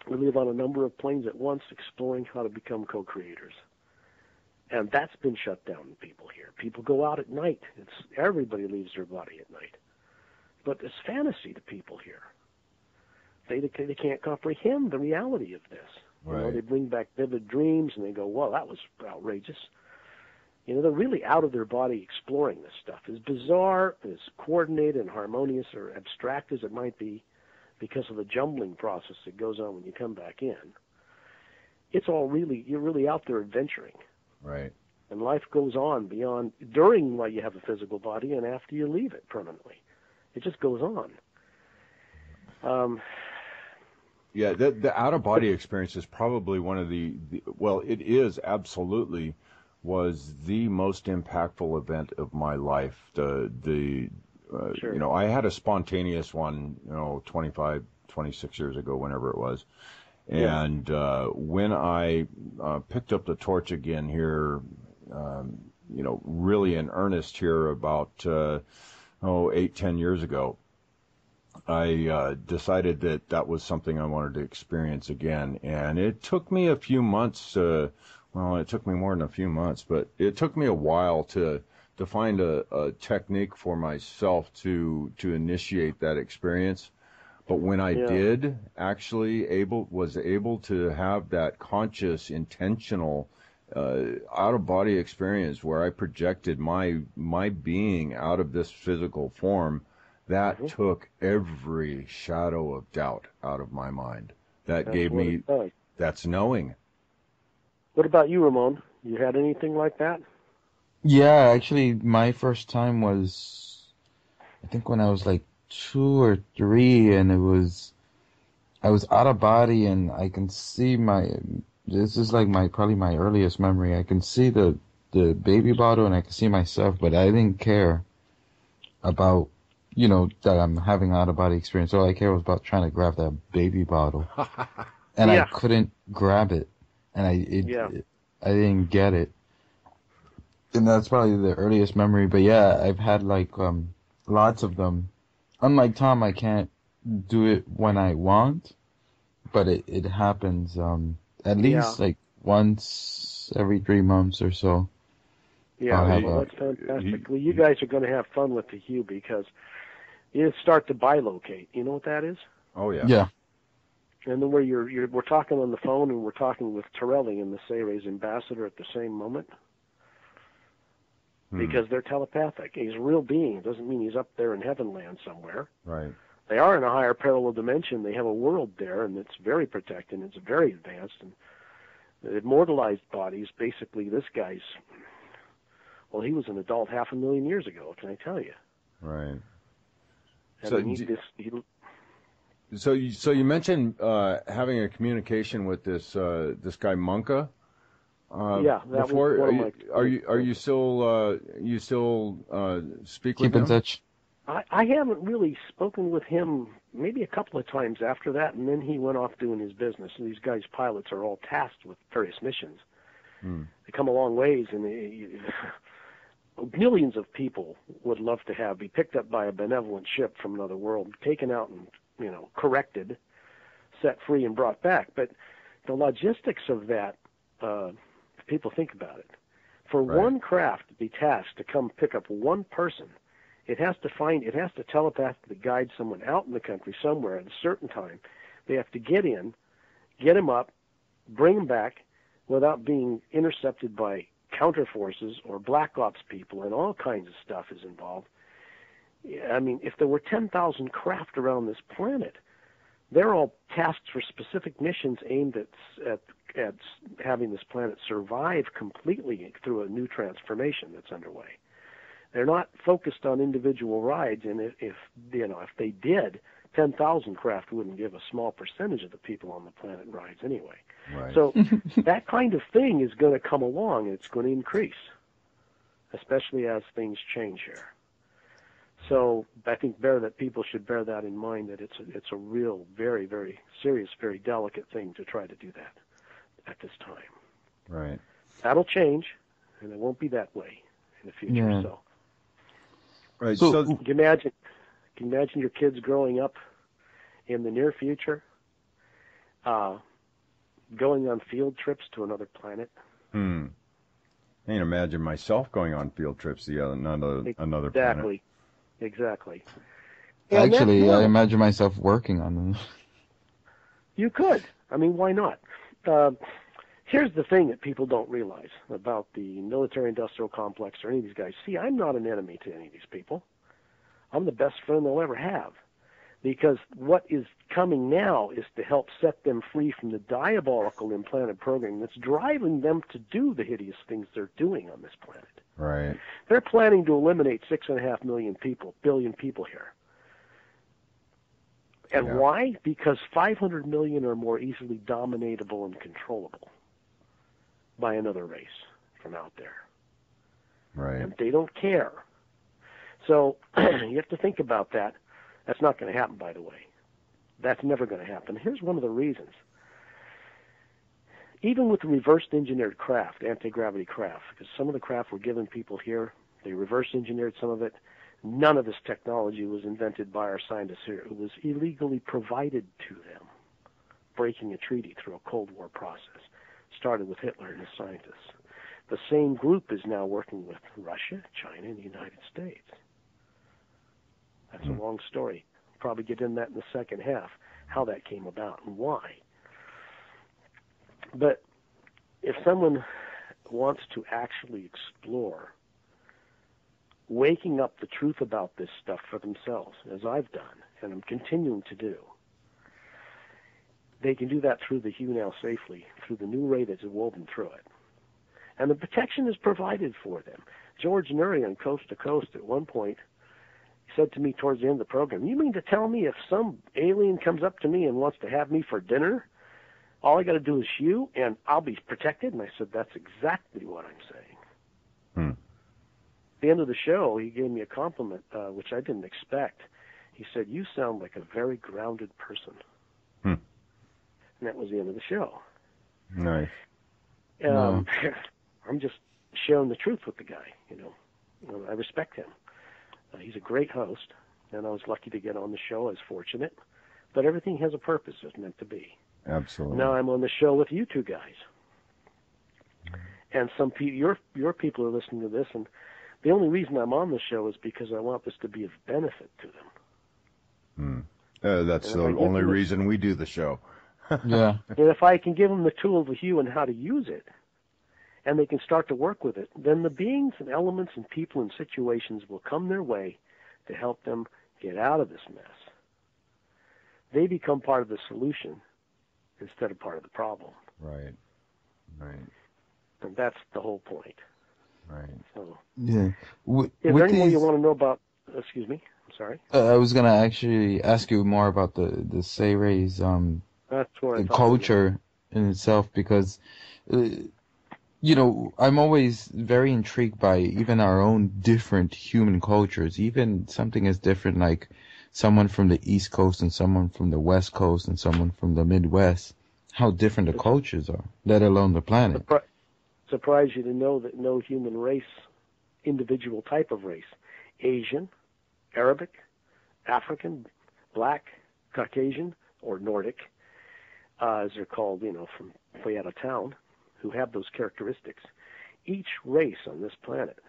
We live on a number of planes at once, exploring how to become co-creators. And that's been shut down in people here. People go out at night. Everybody leaves their body at night. But it's fantasy to people here. They can't comprehend the reality of this. Right. They bring back vivid dreams, and they go, well, that was outrageous. They're really out of their body exploring this stuff. As bizarre, as coordinated and harmonious or abstract as it might be, because of the jumbling process that goes on when you come back in, you're really out there adventuring. Right. And life goes on during while you have a physical body and after you leave it permanently. It just goes on. Yeah, the out-of-body experience is probably one of it is absolutely was the most impactful event of my life. Sure. I had a spontaneous one, 25, 26 years ago, whenever it was. And when I picked up the torch again here, really in earnest here about 8-10 years ago, I decided that was something I wanted to experience again. And it took me a few months. It took me more than a few months, but it took me a while to find a technique for myself to initiate that experience. But when I did, actually was able to have that conscious, intentional, out-of-body experience where I projected my being out of this physical form, that took every shadow of doubt out of my mind. That gave me, that's knowing. What about you, Ramon? You had anything like that? Yeah, actually, my first time was, I think when I was like 2 or 3, and I was out of body, and I can see this is like probably my earliest memory. I can see the baby bottle, and I can see myself, but I didn't care about, that I'm having an out of body experience. All I cared was about trying to grab that baby bottle, and I couldn't grab it, and I didn't get it. And that's probably the earliest memory. But yeah, I've had like lots of them. Unlike Tom, I can't do it when I want, but it happens at least like once every 3 months or so. Yeah, that's fantastic. Well, you guys are going to have fun with the Hue because you start to bilocate. You know what that is? Oh yeah. Yeah. And then where we're talking on the phone and we're talking with Torelli and the Ceres ambassador at the same moment. Because they're telepathic. He's a real being. It doesn't mean he's up there in heaven land somewhere. Right. They are in a higher parallel dimension. They have a world there, and it's very protected, and it's very advanced. And the immortalized bodies, basically this guy's, well, he was an adult 500,000 years ago, can I tell you? Right. And so you mentioned having a communication with this guy Munka. That before, was one of my. Are you still speak with Keep him? in touch. I haven't really spoken with him maybe a couple of times after that, and then he went off doing his business. And these guys, pilots, are all tasked with various missions. They come a long ways, and millions of people would love to be picked up by a benevolent ship from another world, taken out and corrected, set free, and brought back. But the logistics of that. If people think about it, for one craft to be tasked to come pick up one person, it has to telepathically guide someone out in the country somewhere at a certain time. They have to get in, get him up, bring him back without being intercepted by counter forces or black ops people, and all kinds of stuff is involved. I mean, if there were 10,000 craft around this planet, they're all tasked for specific missions aimed at having this planet survive completely through a new transformation that's underway. They're not focused on individual rides, and if they did, 10,000 craft wouldn't give a small percentage of the people on the planet rides anyway. Right. So that kind of thing is going to come along, and it's going to increase, especially as things change here. So I think that people should bear that in mind, that it's a real, very, very serious, very delicate thing to try to do that at this time. Right. That'll change, and it won't be that way in the future. Yeah. So. Right. So can you imagine your kids growing up in the near future, going on field trips to another planet? I can imagine myself going on field trips to another planet. Exactly. Actually, I imagine myself working on them. You could. I mean, why not? Here's the thing that people don't realize about the military-industrial complex or any of these guys. See, I'm not an enemy to any of these people. I'm the best friend they'll ever have. Because what is coming now is to help set them free from the diabolical implanted programming that's driving them to do the hideous things they're doing on this planet. Right. They're planning to eliminate 6.5 billion people here. And why? Because 500 million are more easily dominatable and controllable by another race from out there. Right. And they don't care. So you have to think about that. That's not going to happen, by the way. That's never going to happen. Here's one of the reasons. even with reverse engineered craft, anti-gravity craft, because some of the craft were given people here, they reverse engineered some of it. None of this technology was invented by our scientists here. It was illegally provided to them, breaking a treaty through a Cold War process. Started with Hitler and his scientists. The same group is now working with Russia, China, and the United States. That's a long story. Probably get into that in the second half, how that came about and why. But if someone wants to actually explore waking up the truth about this stuff for themselves, as I've done, and I'm continuing to do, they can do that through the Hue Now Safely, through the new ray that's woven through it. And the protection is provided for them. George Nuri on Coast to Coast at one point said to me towards the end of the program, you mean to tell me if some alien comes up to me and wants to have me for dinner, all I got to do is Hue and I'll be protected? And I said, that's exactly what I'm saying. At the end of the show, he gave me a compliment, which I didn't expect. He said, you sound like a very grounded person. And that was the end of the show. Nice. I'm just sharing the truth with the guy, you know. I respect him. He's a great host, and I was lucky to get on the show. I was fortunate. But everything has a purpose. It's meant to be. Absolutely. Now I'm on the show with you two guys. And some people, your people are listening to this, and the only reason I'm on the show is because I want this to be of benefit to them. That's the only reason we do the show. Yeah. And if I can give them the tool of the Hue and how to use it, and they can start to work with it, then the beings and elements and people and situations will come their way to help them get out of this mess. They become part of the solution instead of part of the problem. Right. And that's the whole point. Right. So, Yeah. is there any more you want to know about? Excuse me. I'm sorry. I was gonna actually ask you more about the Sayrays That's where I thought culture in itself, because you know, I'm always very intrigued by even our own different human cultures, even something as different like someone from the East Coast and someone from the West Coast and someone from the Midwest, how different the cultures are, let alone the planet. Surprise you to know that no human race, individual type of race, Asian, Arabic, African, Black, Caucasian, or Nordic, as they're called, you know, from way out of town, who have those characteristics. Each race on this planet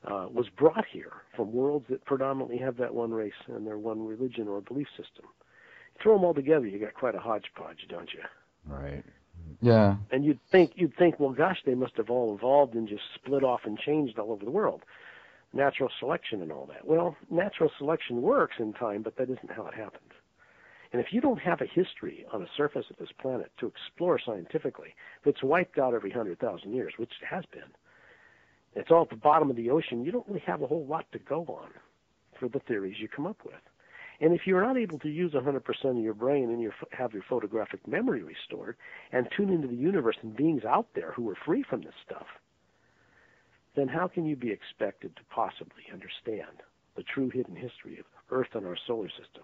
was brought here from worlds that predominantly have that one race and their one religion or belief system. Throw them all together, you got quite a hodgepodge, don't you? Right. Yeah. And you'd think, well, gosh, they must have all evolved and just split off and changed all over the world. Natural selection and all that. Well, natural selection works in time, but that isn't how it happens. And if you don't have a history on the surface of this planet to explore scientifically, if it's wiped out every 100,000 years, which it has been, it's all at the bottom of the ocean, you don't really have a whole lot to go on for the theories you come up with. And if you're not able to use 100% of your brain and have your photographic memory restored and tune into the universe and beings out there who are free from this stuff, then how can you be expected to possibly understand the true hidden history of Earth and our solar system,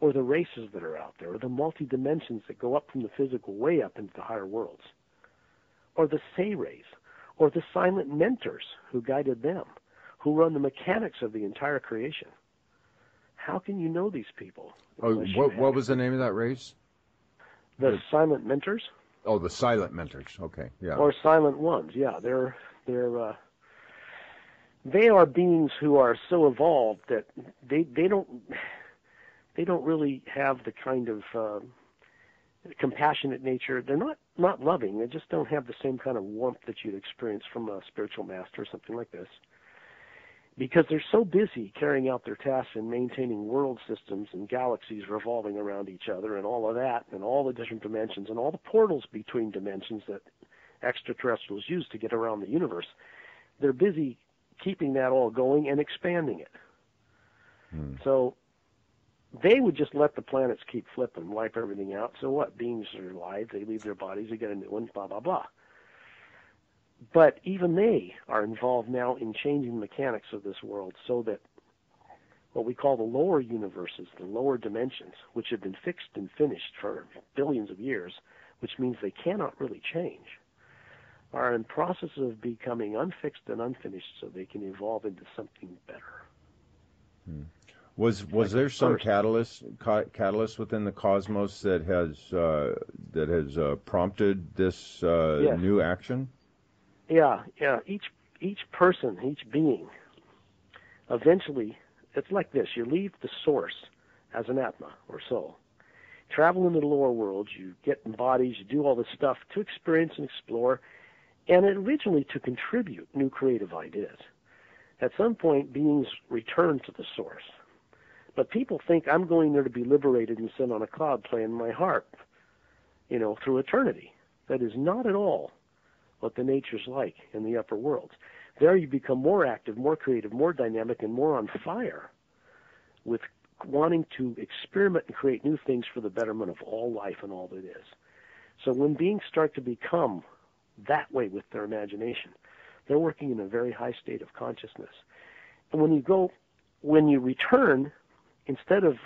or the races that are out there, or the multi-dimensions that go up from the physical way up into the higher worlds, or the Sayrays, or the silent mentors who guided them, who run the mechanics of the entire creation? How can you know these people? What was the name of that race? The silent mentors? Oh, the silent mentors. Okay, yeah. Or silent ones, yeah. They are beings who are so evolved that they don't really have the kind of compassionate nature. They're not loving. They just don't have the same kind of warmth that you'd experience from a spiritual master or something like this, because they're so busy carrying out their tasks and maintaining world systems and galaxies revolving around each other and all of that and all the different dimensions and all the portals between dimensions that extraterrestrials use to get around the universe. They're busy keeping that all going and expanding it. So they would just let the planets keep flipping, wipe everything out. So what? Beings are alive. They leave their bodies. They get a new one, blah, blah, blah. But even they are involved now in changing the mechanics of this world so that what we call the lower universes, the lower dimensions, which have been fixed and finished for billions of years, which means they cannot really change, are in process of becoming unfixed and unfinished so they can evolve into something better. Was there some catalyst within the cosmos that has prompted this Yes. new action? Yeah. Each person, each being, eventually, it's like this. You leave the source as an atma or soul. Travel into the lower worlds, you get in bodies, you do all this stuff to experience and explore, and originally to contribute new creative ideas. At some point, beings return to the source. But people think I'm going there to be liberated and sent on a cloud playing my harp, through eternity. That is not at all what the nature's like in the upper worlds. There you become more active, more creative, more dynamic, and more on fire with wanting to experiment and create new things for the betterment of all life and all that is. So when beings start to become that way with their imagination, they're working in a very high state of consciousness. And when you return, instead of,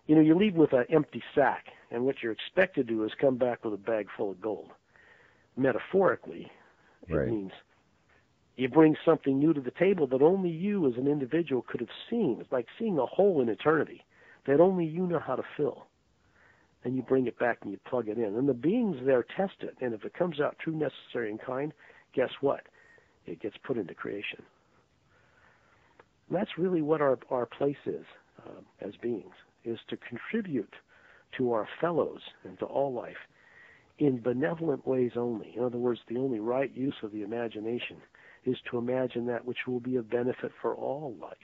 you leave with an empty sack, and what you're expected to do is come back with a bag full of gold. Metaphorically, Right. It means you bring something new to the table that only you as an individual could have seen. It's like seeing a hole in eternity that only you know how to fill. And you bring it back and you plug it in. And the beings there test it, and if it comes out true, necessary, and kind, guess what? It gets put into creation. And that's really what our place is as beings, is to contribute to our fellows and to all life in benevolent ways only. In other words, the only right use of the imagination is to imagine that which will be of benefit for all life.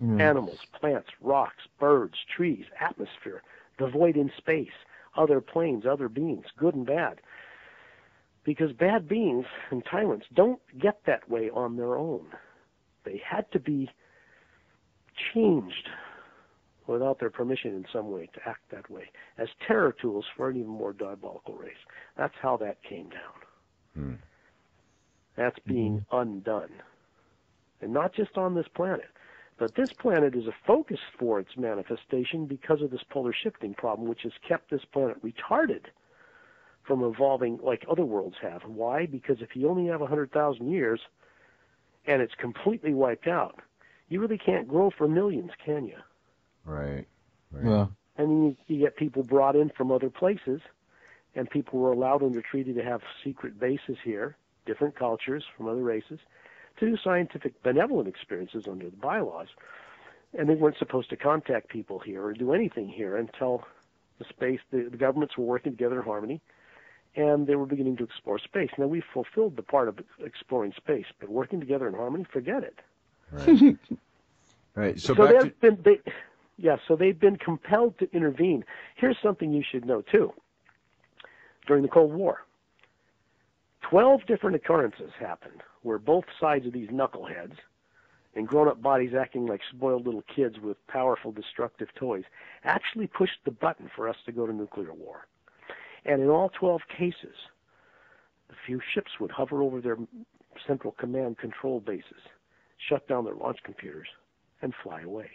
Animals, plants, rocks, birds, trees, atmosphere, the void in space, other planes, other beings, good and bad. Because bad beings and tyrants don't get that way on their own. They had to be changed without their permission in some way to act that way, as terror tools for an even more diabolical race. That's how that came down. That's being undone. And not just on this planet, but this planet is a focus for its manifestation because of this polar shifting problem, which has kept this planet retarded from evolving like other worlds have. Why? Because if you only have 100,000 years and it's completely wiped out, you really can't grow for millions, can you? Right. Yeah. And you get people brought in from other places, and people were allowed under treaty to have secret bases here, different cultures from other races, to do scientific benevolent experiences under the bylaws. And they weren't supposed to contact people here or do anything here until the governments were working together in harmony, and they were beginning to explore space. Now, we fulfilled the part of exploring space, but working together in harmony, forget it. Right. Right. So they've been compelled to intervene. Here's something you should know, too. During the Cold War, 12 different occurrences happened where both sides of these knuckleheads and grown-up bodies acting like spoiled little kids with powerful destructive toys actually pushed the button for us to go to nuclear war. And in all 12 cases, a few ships would hover over their central command control bases, shut down their launch computers, and fly away.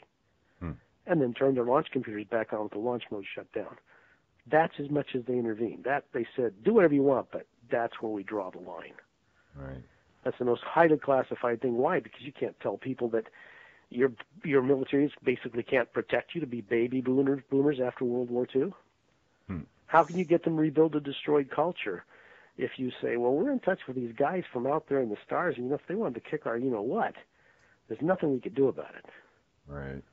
And then turn their launch computers back on with the launch mode shut down. That's as much as they intervened. That they said, do whatever you want, but that's where we draw the line. Right. That's the most highly classified thing. Why? Because you can't tell people that your militaries basically can't protect you to be baby boomers after World War II. How can you get them to rebuild a destroyed culture if you say, well, we're in touch with these guys from out there in the stars, and if they wanted to kick our you-know-what, there's nothing we could do about it. Right.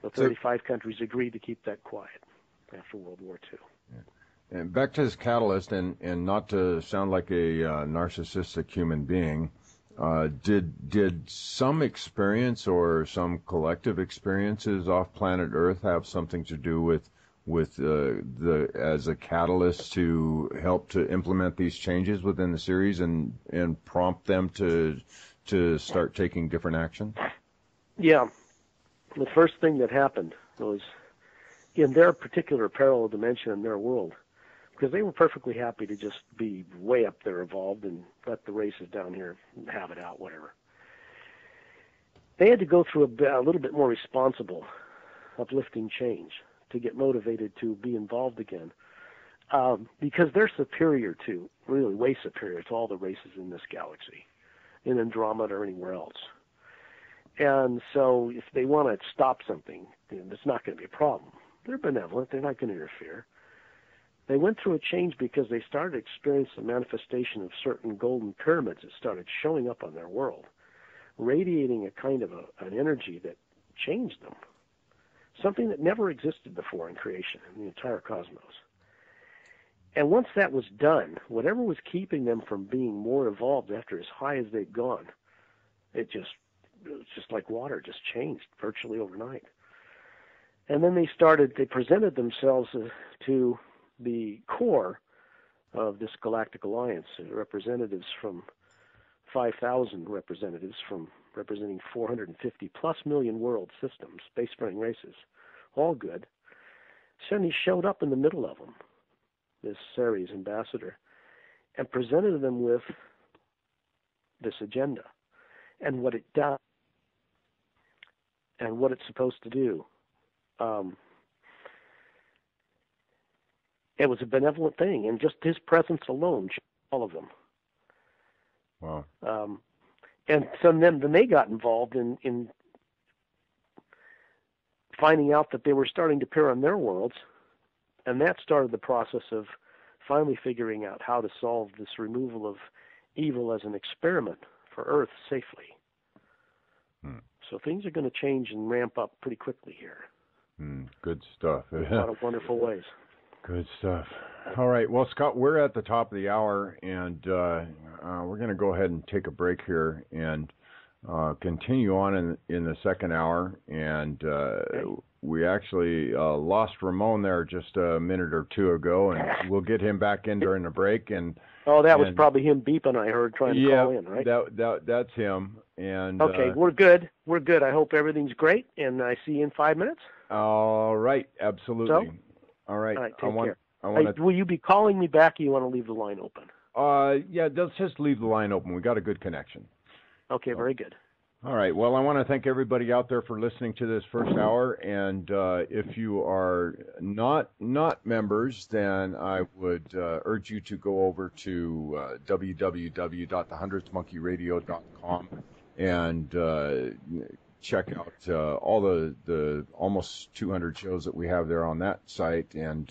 The 35 countries agreed to keep that quiet after World War II. Yeah. And back to this catalyst, and not to sound like a narcissistic human being, did some experience or some collective experiences off planet Earth have something to do with as a catalyst to help to implement these changes within the series and prompt them to start taking different action? Yeah. The first thing that happened was in their particular parallel dimension in their world, because they were perfectly happy to just be way up there evolved and let the races down here have it out, whatever. They had to go through a little bit more responsible, uplifting change to get motivated to be involved again. because they're superior to, really way superior to all the races in this galaxy, in Andromeda or anywhere else. And so if they want to stop something, it's not going to be a problem. They're benevolent. They're not going to interfere. They went through a change because they started experiencing the manifestation of certain golden pyramids that started showing up on their world, radiating a kind of an energy that changed them, something that never existed before in creation, in the entire cosmos. And once that was done, whatever was keeping them from being more evolved after as high as they'd gone, it was just like water, just changed virtually overnight. And then they presented themselves to the core of this galactic alliance, representatives from 5,000 representatives from representing 450 plus million world systems, spacefaring races, all good. Suddenly showed up in the middle of them, this Ceres ambassador, and presented them with this agenda and what it does and what it's supposed to do. It was a benevolent thing, and just his presence alone changed all of them. Wow. And so then they got involved in finding out that they were starting to appear on their worlds, and that started the process of finally figuring out how to solve this removal of evil as an experiment for Earth safely. So things are going to change and ramp up pretty quickly here. Good stuff. In a lot of wonderful ways. Good stuff. All right. Well, Scott, we're at the top of the hour, and we're going to go ahead and take a break here and continue on in the second hour. And we actually lost Ramon there just a minute or two ago, and we'll get him back in during the break. And that was probably him beeping, I heard, trying to call in, right? That's him. And okay, we're good. We're good. I hope everything's great, and I see you in 5 minutes. All right. Absolutely. So? All right. Take care. Will you be calling me back, or you want to leave the line open? Yeah, let's just leave the line open. We got a good connection. Okay, very good. All right. Well, I want to thank everybody out there for listening to this first hour. And if you are not members, then I would urge you to go over to www.thehundredthmonkeyradio.com and check out all the almost 200 shows that we have there on that site, and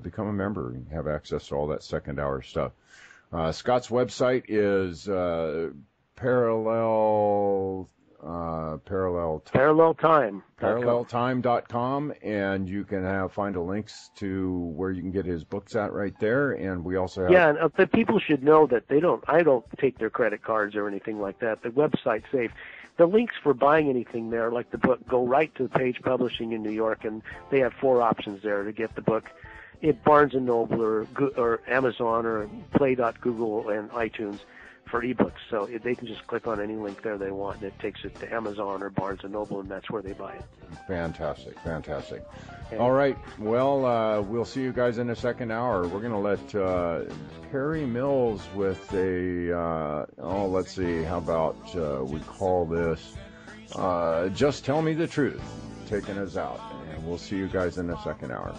become a member and have access to all that second hour stuff. Scott's website is paralleltime.com, and you can find the links to where you can get his books at right there. And we also have and the people should know that I don't take their credit cards or anything like that. The website's safe. The links for buying anything there, like the book, go right to Page Publishing in New York, and they have 4 options there to get the book at Barnes & Noble or Amazon or Play.Google and iTunes for ebooks. So they can just click on any link there they want, and it takes it to Amazon or Barnes & Noble, and that's where they buy it. Fantastic. Okay. All right. Well, we'll see you guys in the second hour. We're going to let Perry Mills with let's see, how about we call this Just Tell Me the Truth, taking us out. And we'll see you guys in the second hour.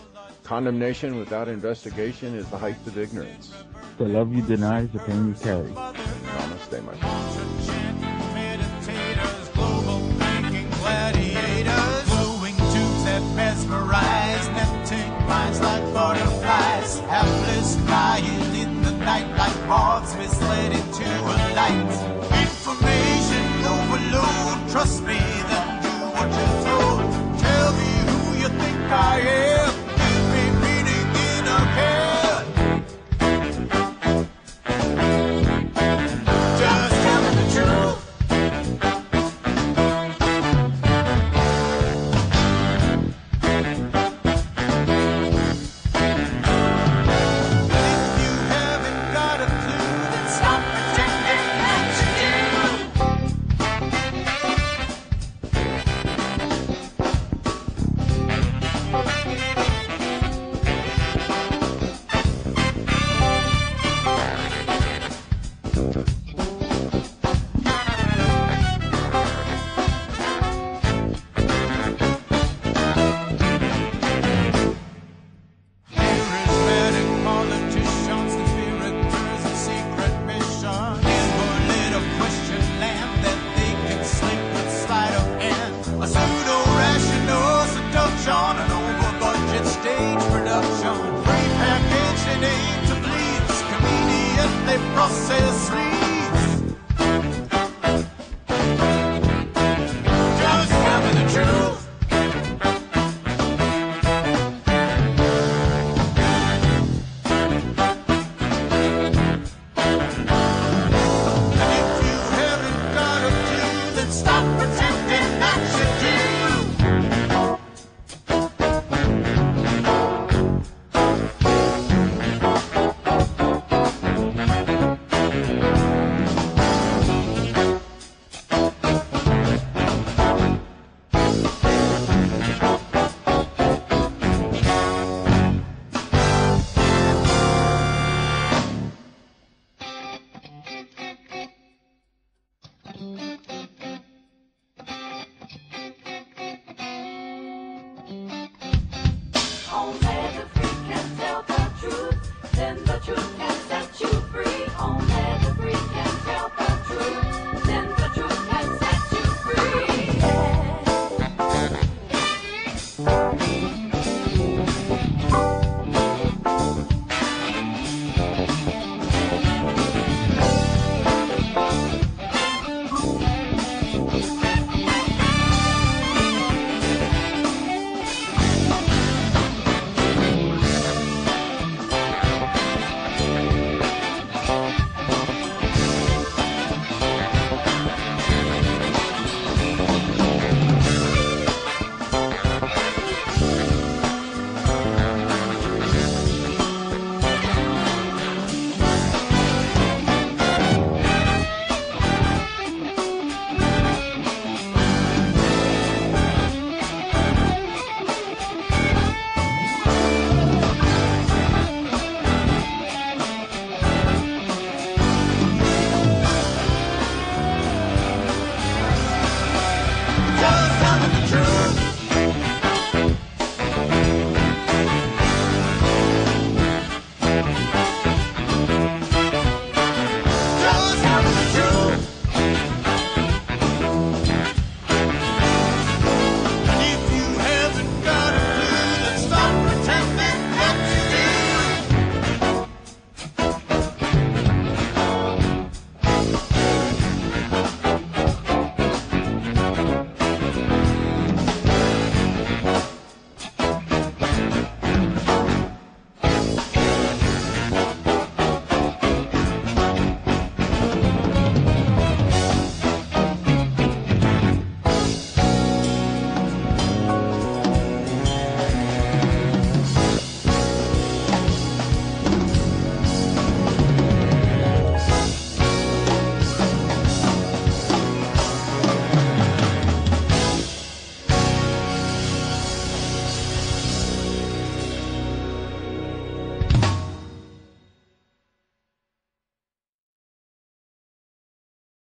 Condemnation without investigation is the height of ignorance. The love you deny is the pain you carry. Namaste, my friend. Meditators, global thinking gladiators, glowing tubes that mesmerize, netting minds like butterflies, hapless flying in the night like moths misled into a light. Information overload, trust me, then do what you're told. Tell me who you think I am, give me meaning in a head. Just